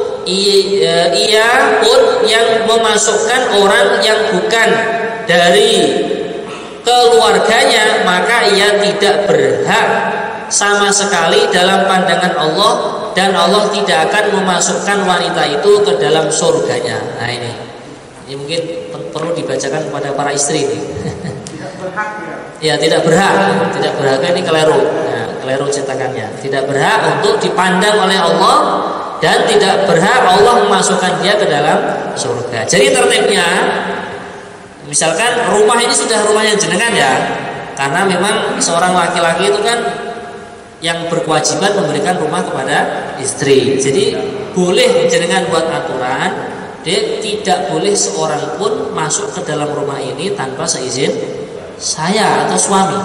ia pun yang memasukkan orang yang bukan dari keluarganya, maka ia tidak berhak sama sekali dalam pandangan Allah, dan Allah tidak akan memasukkan wanita itu ke dalam surganya. Nah, ini mungkin perlu dibacakan kepada para istri ini. Tidak berhak ya. Ya, tidak berhak ini keliru. Nah, keliru cetakannya. Tidak berhak untuk dipandang oleh Allah dan tidak berhak Allah memasukkan dia ke dalam surga. Jadi tertibnya, misalkan rumah ini sudah rumahnya jenengan ya, karena memang seorang laki-laki itu kan yang berkewajiban memberikan rumah kepada istri. Jadi boleh jenengan buat aturan, dia tidak boleh seorang pun masuk ke dalam rumah ini tanpa seizin saya atau suami.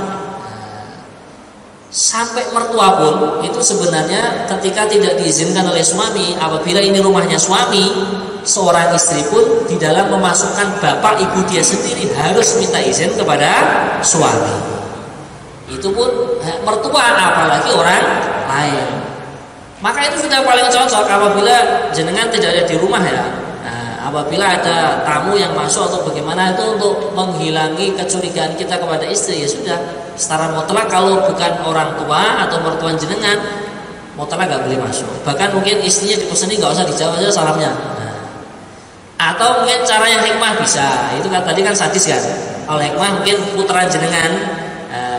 Sampai mertua pun itu sebenarnya ketika tidak diizinkan oleh suami, apabila ini rumahnya suami, seorang istri pun di dalam memasukkan bapak ibu dia sendiri harus minta izin kepada suami. Itu pun mertua, apalagi orang lain. Maka itu sudah paling cocok apabila jenengan tidak ada di rumah ya. Apabila ada tamu yang masuk atau bagaimana, itu untuk menghilangi kecurigaan kita kepada istri, ya sudah secara mutlak kalau bukan orang tua atau mertua jenengan, mutlak nggak boleh masuk. Bahkan mungkin istrinya dipeseni nggak usah dijawab aja salamnya. Atau mungkin cara yang hikmah bisa, itu kan tadi kan sadis kan. Kalau hikmah mungkin putra jenengan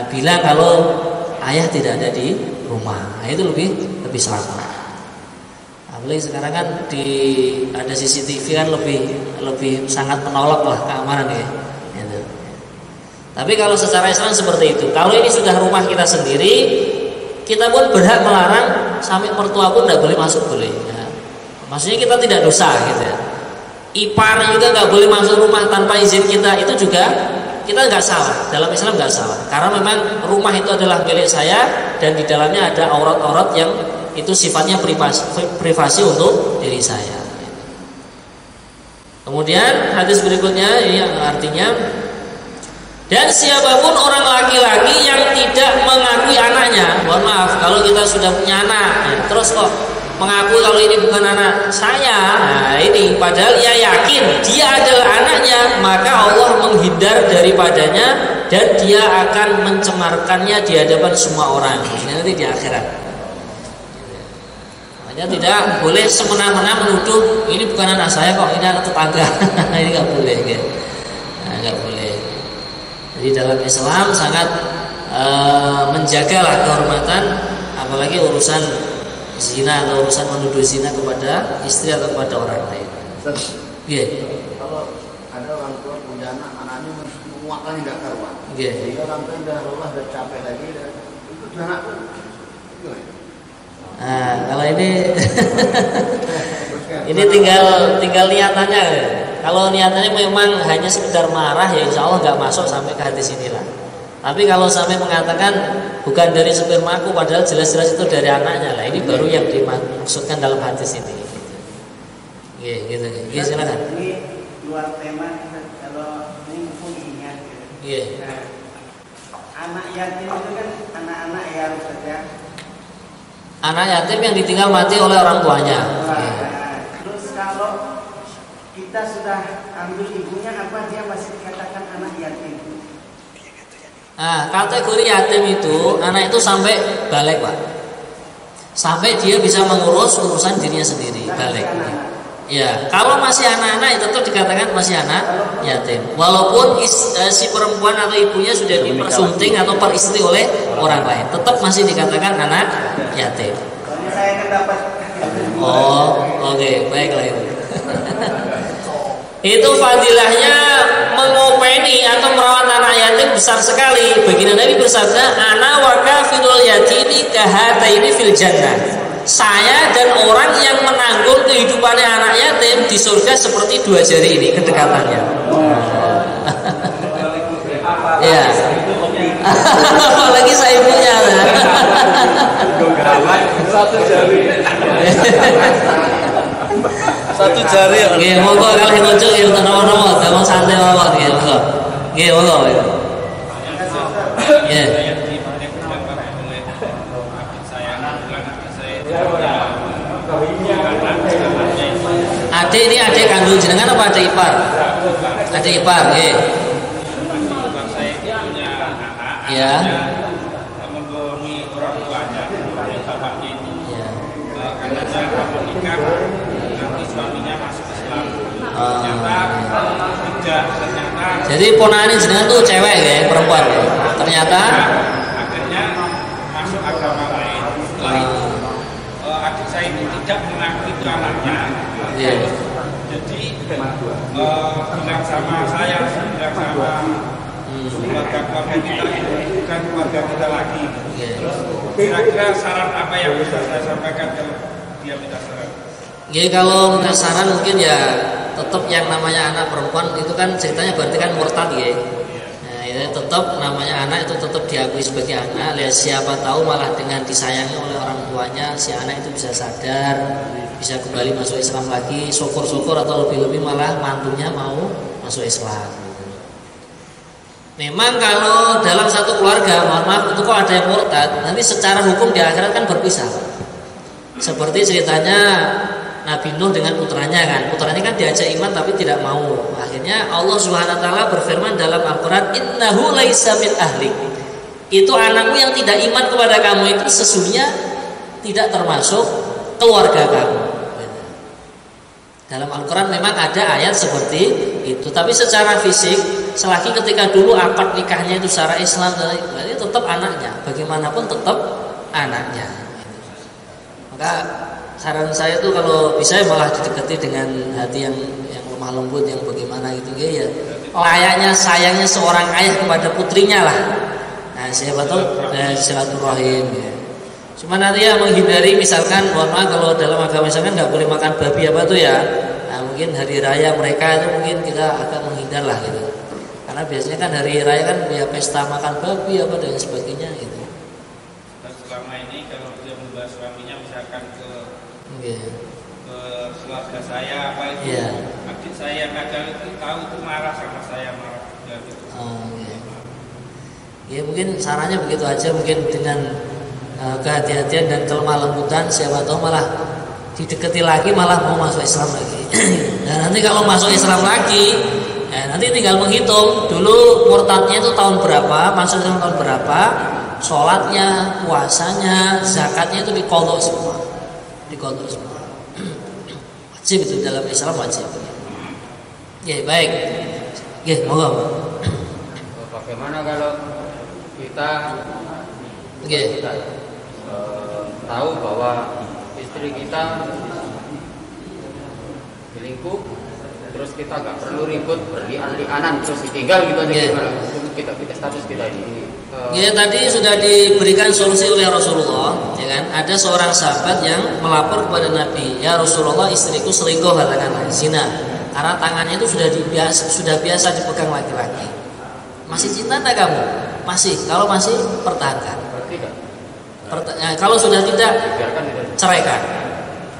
bilang kalau ayah tidak ada di rumah, itu lebih selamat. Apalagi sekarang kan ada CCTV kan lebih sangat menolok lah keamanan ya. Gitu. Tapi kalau secara Islam seperti itu. Kalau ini sudah rumah kita sendiri, kita pun berhak melarang, sampai mertua pun tidak boleh masuk boleh. Ya. Maksudnya kita tidak dosa gitu ya. Ipar juga nggak boleh masuk rumah tanpa izin kita, itu juga kita nggak salah. Dalam Islam nggak salah. Karena memang rumah itu adalah milik saya dan di dalamnya ada aurat-aurat yang itu sifatnya privasi untuk diri saya. Kemudian hadis berikutnya ini yang artinya, dan siapapun orang laki-laki yang tidak mengakui anaknya, mohon maaf kalau kita sudah punya anak, terus kok mengaku kalau ini bukan anak saya, nah ini padahal ia yakin dia adalah anaknya, maka Allah menghindar daripadanya dan dia akan mencemarkannya di hadapan semua orang. Nanti di akhirat. Tidak boleh semena-mena menuduh ini bukan anak saya kok, ini anak tetangga. Ini nggak boleh, gitu. Nah, nggak boleh. Jadi dalam Islam sangat menjagalah kehormatan, apalagi urusan zina atau urusan menuduh zina kepada istri atau kepada orang lain. Iya. Kalau ada orang tua punya anaknya menguatannya nggak karuan. Iya. Jadi orang tua udah lelah, udah capek lagi, itu anakku. Nah, kalau ini ini tinggal niatannya. Kalau niatannya memang hanya sekedar marah, ya insya Allah nggak masuk sampai ke hadis inilah. Tapi kalau sampai mengatakan bukan dari spermaku, padahal jelas-jelas itu dari anaknya lah, ini baru yang dimaksudkan dalam hadis ini. Gitu. Silakan. Ini luar tema, kalau ini pun ingat. Nah, anak yatim itu kan anak-anak yang saja. Anak yatim yang ditinggal mati oleh orang tuanya. Terus kalau kita sudah ambil ibunya, apa dia masih dikatakan anak yatim? Nah, kategori yatim itu anak itu sampai balik, Pak. Sampai dia bisa mengurus urusan dirinya sendiri, balik. Ya, kalau masih anak-anak itu tetap dikatakan masih anak yatim. Walaupun si perempuan atau ibunya sudah dipersunting atau peristri oleh orang lain, tetap masih dikatakan anak yatim. Soalnya saya kan dapat. Oh, oke, baiklah itu. Itu fadilahnya mengopeni atau merawat anak yatim besar sekali. Baginda Nabi bersabda, "Ana wa kafilul yatimi kahataini fil jannah." Saya dan orang yang menanggung kehidupannya anak yatim di surga seperti dua jari ini kedekatannya. Ya. Apalagi saya ibunya. Satu jari. Nggih, monggo kalih ngojo ya tenan-tenan, damel santai mawon nggih, monggo. Nggih, monggo. Nggih. Adik ini adik kandung jenengan apa adik ipar? Adik ipar, nggih. Ya. Membohongi orang tuanya, bapaknya itu. Ya. Karena saya menikah, nanti suaminya masuk Islam. Ternyata. Jadi ponakan jenengan tuh cewek ya, perempuan ya. Ternyata akhirnya masuk agama anaknya. Jadi bilang sama saya, bilang sama keluarga kita itu bukan keluarga kita lagi. Terus kira-kira saran apa yang bisa saya sampaikan kalau dia minta saran? Kalau minta saran mungkin ya tetap yang namanya anak perempuan itu kan ceritanya berarti kan murtad ya. Nah, itu tetap namanya anak itu tetap diakui sebagai anak. Lihat siapa tahu malah dengan disayangi oleh orang tuanya si anak itu bisa sadar, bisa kembali masuk Islam lagi, syukur-syukur atau lebih-lebih malah mantunya mau masuk Islam. Memang kalau dalam satu keluarga, mohon maaf, itu kalau ada yang murtad, nanti secara hukum di akhirat kan berpisah. Seperti ceritanya Nabi Nuh dengan putranya kan. Putranya kan diajak iman tapi tidak mau. Akhirnya Allah Subhanahu wa taala berfirman dalam Al-Qur'an, "Innahu laisa min ahlik." Itu anakmu yang tidak iman kepada kamu itu sesungguhnya tidak termasuk keluarga kamu. Dalam Al-Quran memang ada ayat seperti itu. Tapi secara fisik, selagi ketika dulu akad nikahnya itu secara Islam, berarti tetap anaknya. Bagaimanapun tetap anaknya. Maka saran saya tuh kalau bisa malah didekati dengan hati yang lemah lembut, yang bagaimana gitu ya. Layaknya sayangnya seorang ayah kepada putrinya lah. Nah, siapa tahu silaturahim ya. Cuma nanti ya menghindari misalkan, mohon maaf kalau dalam agama misalkan nggak boleh makan babi apa tuh ya. Nah, mungkin hari raya mereka itu mungkin kita agak menghindar lah gitu. Karena biasanya kan hari raya kan ya pesta makan babi apa dan sebagainya gitu. Dan selama ini kalau dia membawa suaminya misalkan ke keluarga saya apa itu, adik saya kadang itu tahu itu marah sama saya marah gitu. Ya mungkin sarannya begitu aja, mungkin dengan kehati-hatian dan kelemah lembutan, siapa tahu malah didekati lagi malah mau masuk Islam lagi. Dan nanti kalau masuk Islam lagi, nanti tinggal menghitung dulu murtadnya itu tahun berapa, masuk Islam tahun berapa, sholatnya, puasanya, zakatnya itu diqadha semua, wajib itu dalam Islam wajib. Ya baik, ya monggo. Bagaimana kalau kita tahu bahwa istri kita selingkuh, terus kita nggak perlu ribut berlian-lianan terus ditinggal gitu aja. Kita status kita ini. Tadi sudah diberikan solusi oleh Rasulullah, ya kan? Ada seorang sahabat yang melapor kepada Nabi, ya Rasulullah, istriku selingkuh, katakanlah zina, karena tangannya itu sudah biasa dipegang laki-laki. Masih cinta tak kamu? Masih. Kalau masih, pertahankan. Kalau sudah tidak, ceraikan.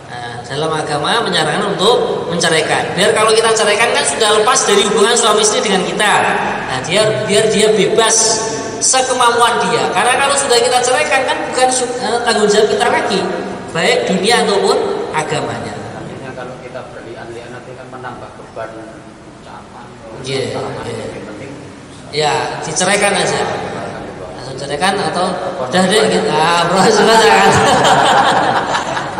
Nah, dalam agama menyarankan untuk menceraikan. Biar kalau kita ceraikan kan sudah lepas dari hubungan suami istri dengan kita. Nah, biar dia bebas sekemampuan dia. Karena kalau sudah kita ceraikan kan bukan tanggung jawab kita lagi, baik dunia ataupun agamanya. Artinya kalau kita berlian-lian nanti kan menambah beban ucapan. Ya, diceraikan aja. Ceraikan atau udah deh kita jangan.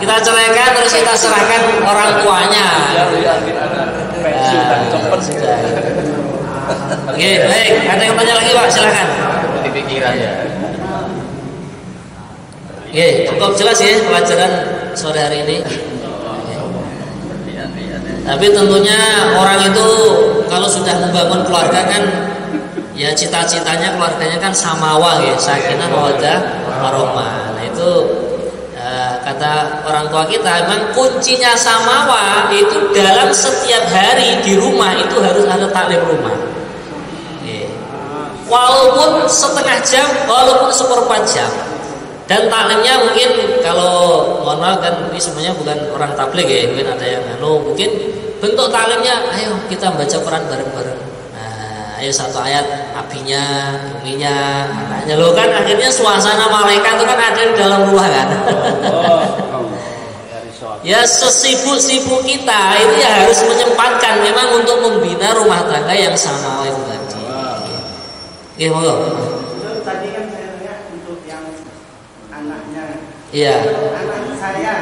Kita ceraikan terus kita serahkan orang tuanya. Oke, baik. Ada yang tanya lagi Pak? Silakan. Seperti pikiran ya. Oke, cukup jelas ya pelajaran sore hari ini. Tapi tentunya orang itu kalau sudah membangun keluarga kan ya cita-citanya keluarganya kan samawa ya, sakinah mawaddah warahmah. Nah itu kata orang tua kita, memang kuncinya samawa itu dalam setiap hari di rumah itu harus ada taklim rumah. Walaupun setengah jam, walaupun seperempat jam. Dan taklimnya mungkin kalau mohon maaf kan ini semuanya bukan orang tabligh ya, mungkin ada yang mungkin bentuk taklimnya, ayo kita baca Quran bareng-bareng. Ayo satu ayat abinya, uminya, anaknya lo kan akhirnya suasana malaikat itu kan ada di dalam rumah kan. Ya sesibuk-sibuk kita itu ya harus menyempatkan memang untuk membina rumah tangga yang sama itu tadi. Iya monggo. Tadi kan saya tanya untuk yang anaknya. Iya. Anak saya,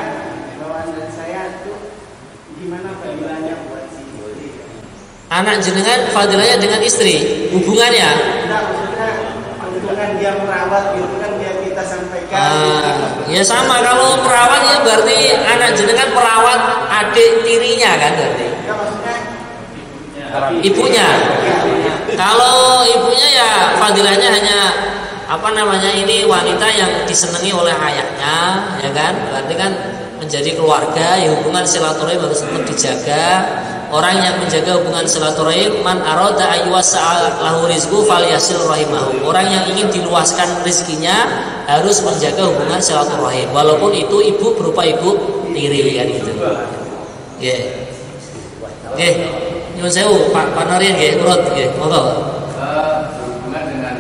bawaan dari saya itu gimana fadilahnya buat si istri? Anak jenengan fadilahnya dengan istri, hubungannya? Enggak, maksudnya hubungan dia merawat gitu kan dia kita sampaikan. Ya sama, kalau perawat ya berarti anak jenengan merawat adik tirinya kan berarti. Ibunya. Kalau ibunya ya fadilahnya hanya apa namanya, ini wanita yang disenangi oleh ayahnya, ya kan? Berarti kan menjadi keluarga, ya hubungan silaturahim harus tetap dijaga. Orang yang menjaga hubungan silaturahim, man arada ayyuwassa'a lahu rizqu falyasil rahimahu. Orang yang ingin diluaskan rezekinya harus menjaga hubungan silaturahim, walaupun itu ibu berupa ibu tiri kan gitu. Nggih. Nggih. Nyuwun sewu Pak Norian nggih, urut nggih, monggo. Hubungan dengan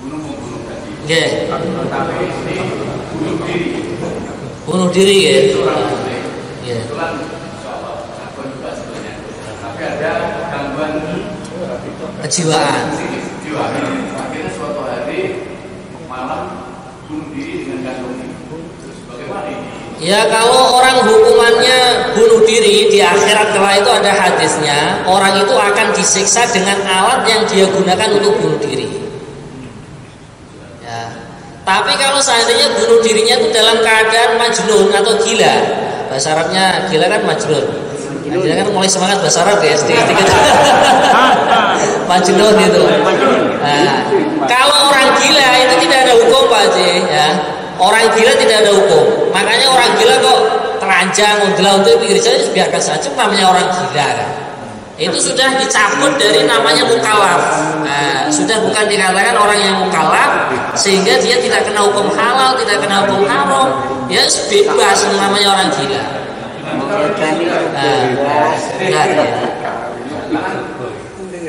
bunuh-bunuh tadi. Nggih. Tapi ini bunuh diri. Bunuh diri nggih. Nggih. Tapi ada gangguan kejiwaan. Akhirnya suatu hari malam bunuh diri dengan gantung. Terus bagaimana ini? Ya kalau orang hukumannya bunuh diri di akhirat kelak itu ada hadisnya, orang itu akan disiksa dengan alat yang dia gunakan untuk bunuh diri. Ya. Tapi kalau seandainya bunuh dirinya itu dalam keadaan majnun atau gila, bahasa Arabnya gila kan majnun. Gila kan mulai semangat bahasa Arab ya sedikit-sedikit. Majnun itu. Nah, kalau orang gila itu tidak ada hukum Pak Haji, ya. Orang gila tidak ada hukum. Makanya orang gila kok telanjang, undang untuk pinggir jalan biarkan saja, namanya orang gila kan. Itu sudah dicabut dari namanya mukallaf. Nah, sudah bukan dikatakan orang yang mukallaf, sehingga dia tidak kena hukum halal, tidak kena hukum haram. Ya bebas namanya orang gila.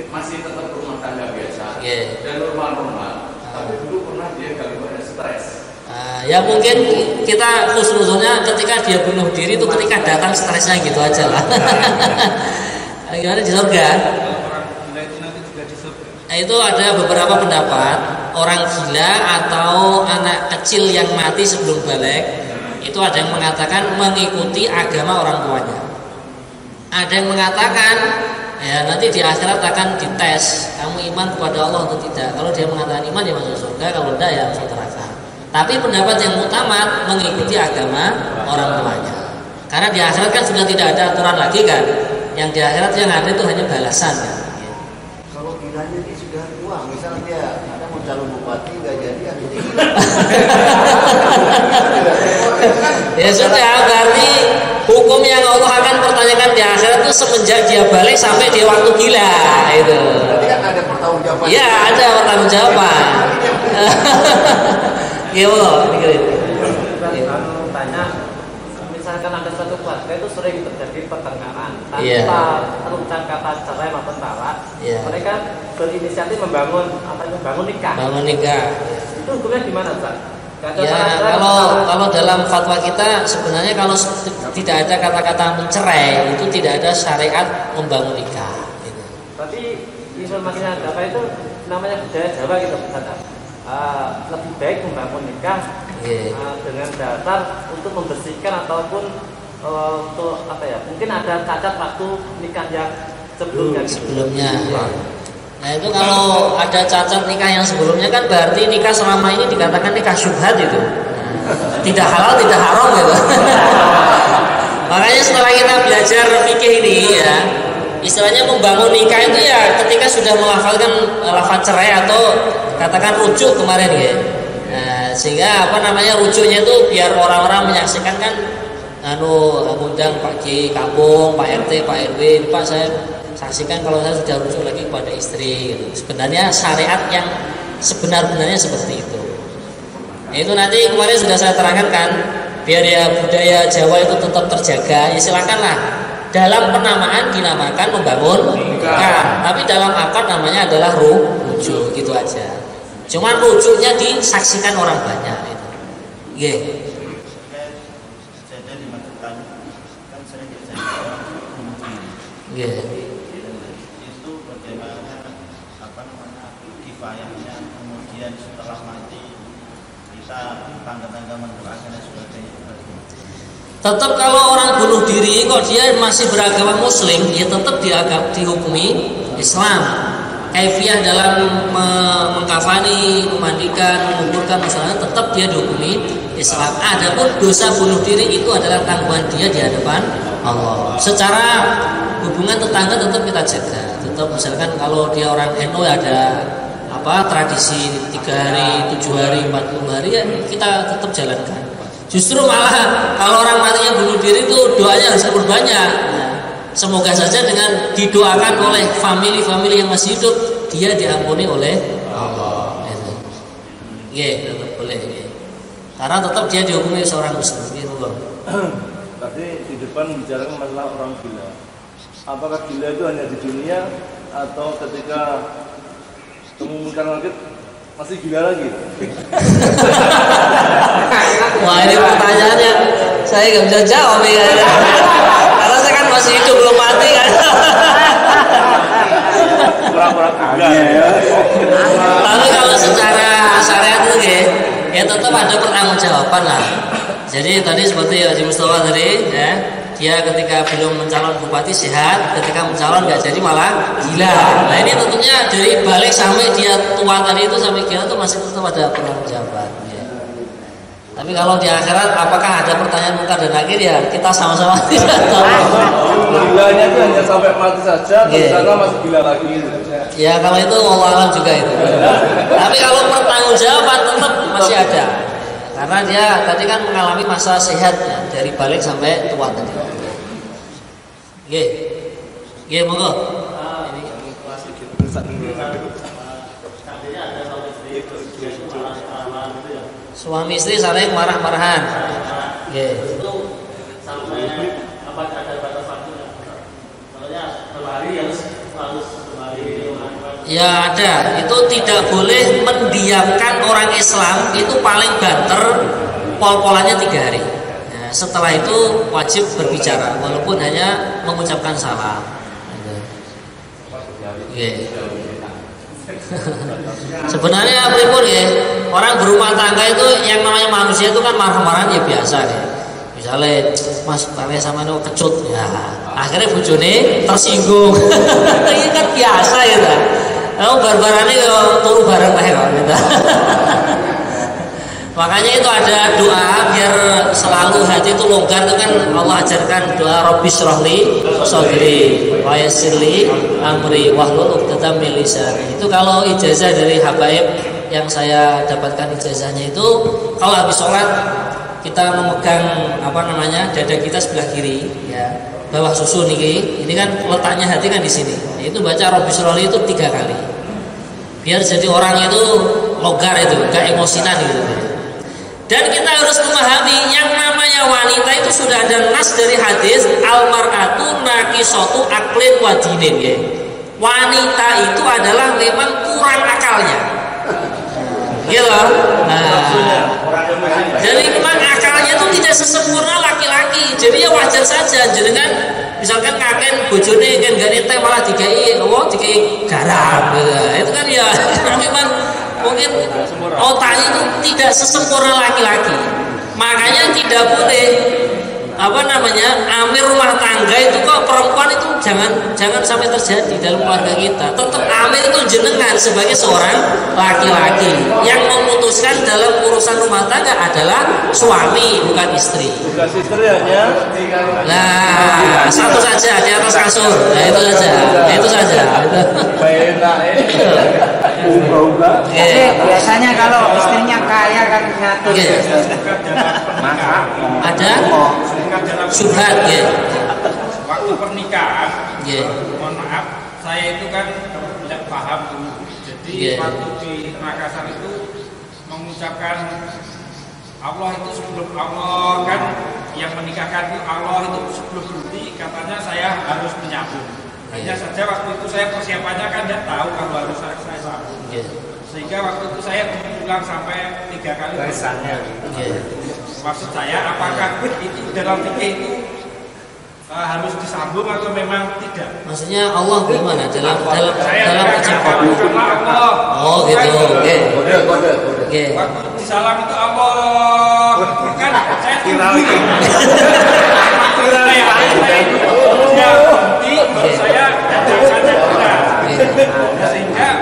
Masih tetap rumah tangga biasa dan normal-normal. Tapi dulu pernah dia gangguan stres. Ya mungkin kita khususnya ketika dia bunuh diri itu ketika datang stresnya gitu aja lah. Gimana di surga? Nah, itu ada beberapa pendapat. Orang gila atau anak kecil yang mati sebelum balik, itu ada yang mengatakan mengikuti agama orang tuanya. Ada yang mengatakan ya nanti di akhirat akan dites, kamu iman kepada Allah atau tidak. Kalau dia mengatakan iman dia masuk surga, kalau tidak ya masuk neraka. Tapi pendapat yang utama mengikuti agama orang tuanya. Karena di akhirat kan sudah tidak ada aturan lagi kan. Yang di akhirat yang ada itu hanya balasan kan. Kalau gilanya dia sudah tua, misalnya dia ada mau calon bupati nggak jadi, ya sudah, berarti hukum yang Allah akan pertanyakan di akhirat itu semenjak dia balik sampai dia waktu gila itu. Berarti kan ada pertanggungjawaban. Iya, ada pertanggungjawaban. Gimana? Tanya, misalkan ada suatu keluarga itu sering terjadi pertengkaran tanpa terucap kata cerai maupun talak, mereka berinisiatif membangun nikah. Bangun nikah. Itu hukumnya gimana, Ustaz? Ya, kalau dalam fatwa kita sebenarnya kalau tidak ada kata-kata mencerai itu tidak ada syariat membangun nikah. Gitu. Tapi informasinya apa itu namanya budaya Jawa gitu, Ustaz. Lebih baik membangun nikah dengan dasar untuk membersihkan ataupun untuk apa ya, mungkin ada cacat waktu nikah yang sebelumnya. Nah itu kalau ada cacat nikah yang sebelumnya kan berarti nikah selama ini dikatakan nikah syubhat itu, tidak halal tidak haram gitu. Makanya setelah kita belajar fikih ini ya, istilahnya membangun nikah itu ya ketika sudah melafalkan lafaz cerai atau katakan rujuk kemarin ya. Nah, sehingga apa namanya rujuknya itu biar orang-orang menyaksikan kan ngundang Pak Ki kampung, Pak RT, Pak RW, Pak saya saksikan kalau saya sudah rujuk lagi kepada istri gitu. Sebenarnya syariat yang sebenar-benarnya seperti itu. Nah, itu nanti kemarin sudah saya terangkan kan, biar ya budaya Jawa itu tetap terjaga, ya silakanlah. Dalam penamaan dinamakan membangun nikah, tapi dalam akad namanya adalah rujuk gitu aja. Cuman rujuknya disaksikan orang banyak itu. Nggih. Jadi dimaksudkan kan sering terjadi orang Nggih. itu bagaimana kifayahnya kemudian setelah mati kita tangga-tangga mendoakan dan sebagainya. Tetap kalau orang bunuh diri kok dia masih beragama muslim, ya tetap dihukumi Islam. kaifiyah dalam mengkafani, memandikan, menguburkan misalnya, tetap dia dihukumi Islam. Adapun dosa bunuh diri itu adalah tanggungan dia di hadapan Allah. Secara hubungan tetangga tetap kita jaga. Tetap misalkan kalau dia orang NU ada tradisi 3 hari, 7 hari, 40 hari ya kita tetap jalankan. Justru malah kalau orang matinya bunuh diri itu doanya harus berbanyak. Nah, semoga saja dengan didoakan oleh famili-famili yang masih hidup dia diampuni oleh Allah. Tetap boleh. Karena tetap dia dihukumi seorang muslim. Tadi di depan bicarakan masalah orang gila. Apakah gila itu hanya di dunia atau ketika kemungkinan langit masih gila lagi? Wah, ini pertanyaannya saya nggak bisa jawab ya. Karena saya kan masih hidup belum mati kan. Pura-pura gila ya. Tapi kalau secara syariat itu ya tetap ada pertanggungjawaban lah. Jadi tadi seperti Haji Mustafa tadi ya, dia ketika belum mencalon bupati sehat, ketika mencalon nggak jadi malah gila. Nah ini tentunya dari balik sampai dia tua tadi itu sampai gila itu masih tetap ada pertanggungjawaban. Ya. Tapi kalau di akhirat apakah ada pertanyaan munkar dan nakir ya kita sama-sama tidak tahu. Gilanya itu hanya sampai mati saja, terus sana masih gila lagi. Ya kalau itu Allah alam juga itu. Tapi kalau pertanggungjawaban tetap masih ada. Karena dia tadi kan mengalami masa sehat ya, dari balik sampai tua tadi. Monggo. Suami istri saling marah-marahan. Itu sampai apa ada batas waktunya? Soalnya berlari harus berlari. Ya ada, itu tidak boleh mendiamkan orang Islam itu paling banter pol-polannya 3 hari. Nah, setelah itu wajib berbicara walaupun hanya mengucapkan salam. Sebenarnya pripun ya, orang berumah tangga itu yang namanya manusia itu kan marah-marahan ya biasa ya. Misalnya Mas Pak sama itu kecut ya, akhirnya bojone tersinggung. Ini kan biasa ya ta. Barbarane yo turu bareng wae kok gitu. Makanya itu ada doa biar selalu hati itu longgar, itu kan Allah ajarkan doa Rabbi syrahli sadri wa yassirli amri wahlul 'uqdatam min lisani. Itu kalau ijazah dari habaib yang saya dapatkan ijazahnya itu kalau habis sholat kita memegang dada kita sebelah kiri ya, bawah susu niki. Ini kan letaknya hati kan di sini. Itu baca Rabbi syrahli itu 3 kali. Biar jadi orang itu longgar itu, enggak emosinan gitu. Dan kita harus memahami yang namanya wanita itu sudah ada nas dari hadis al-mar'atu naqisatu aqlin wa dinin ya. Wanita itu adalah memang kurang akalnya. Gitu. Jadi memang akalnya itu tidak sesempurna laki-laki. Jadi ya wajar saja jenengan misalkan kakek bojone kan gak nete malah dikai garam gitu. Itu kan ya memang mungkin otaknya itu tidak sesempurna laki-laki. Makanya tidak boleh amir rumah tangga itu kok perempuan itu jangan sampai terjadi dalam keluarga kita. Tetap amir itu jenengan sebagai seorang laki-laki yang memutuskan dalam urusan rumah tangga adalah suami bukan istri. Bukan istri hanya. Nah, satu saja di atas kasur. Nah, itu saja. Biasanya kalau istrinya kaya kan ngatur. Ada subhat ya. Waktu pernikahan, mohon maaf, saya itu kan tidak paham dulu. Jadi waktu di Makassar itu mengucapkan Allah itu sebelum Allah kan yang menikahkan itu Allah itu sebelum berhenti katanya saya harus menyambung. Hanya saja waktu itu saya persiapannya kan tidak tahu kalau harus saya sambung. Sehingga waktu itu saya pulang sampai 3 kali. Maksud saya apakah itu dalam fikih itu harus disambung atau memang tidak? Maksudnya Allah gimana dalam ucapan Allah. Oh gitu. Oke. Waktu di salam itu Allah kan saya tunggu. Saya bacaannya benar. Sehingga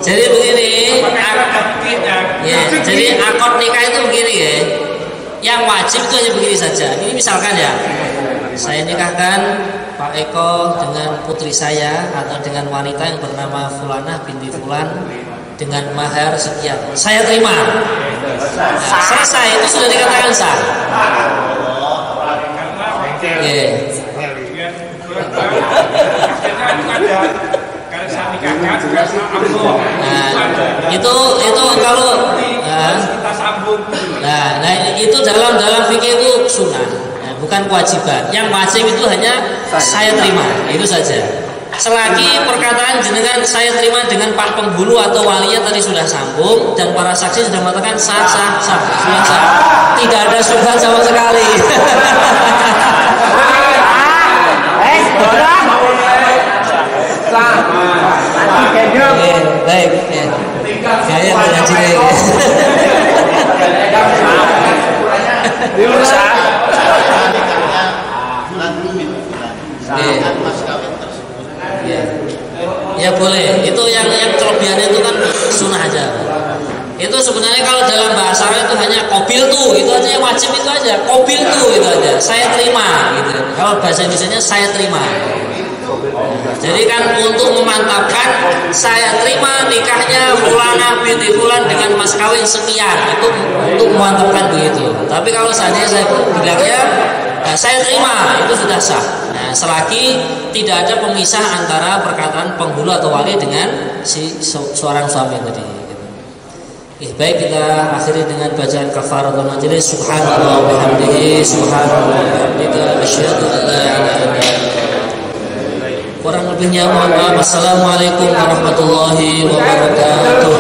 Jadi begini, jadi akad nikah itu begini ya. Yang wajib itu hanya begini saja. Ini misalkan ya, saya nikahkan Pak Eko dengan putri saya atau dengan wanita yang bernama Fulanah binti Fulan dengan mahar sekian. Saya terima. Nah, selesai, itu sudah dikatakan sah. Nah, itu kalau nah itu dalam fikih itu sunnah, bukan kewajiban. Yang wajib itu hanya saya terima, itu saja. Selagi perkataan jenengan saya terima dengan Pak Penghulu atau walinya tadi sudah sambung dan para saksi sudah mengatakan sah, sudah sah. Tidak ada syubhat sama sekali. Baik. Saya mengaji. Ya boleh. Itu yang kelebihannya itu kan sunnah aja. Itu sebenarnya kalau dalam bahasa Arab itu hanya qabil tuh, itu aja yang wajib itu aja. Qabil tuh itu aja. Saya terima gitu. Kalau bahasa Indonesianya saya terima. Jadi kan untuk memantapkan saya terima nikahnya Fulanah binti Fulan dengan mas kawin sekian, itu untuk memantapkan begitu. Tapi kalau seandainya saya bilangnya saya terima, itu sudah sah. Nah, selagi tidak ada pemisah antara perkataan penghulu atau wali dengan si seorang suami tadi. Baik, kita akhiri dengan bacaan kafaratul majelis. Subhanallah wa bihamdihi, subhanallah wa bihamdika, asyhadu an la ilaha illa anta. Kurang lebihnya mohon maaf. Assalamualaikum warahmatullahi wabarakatuh.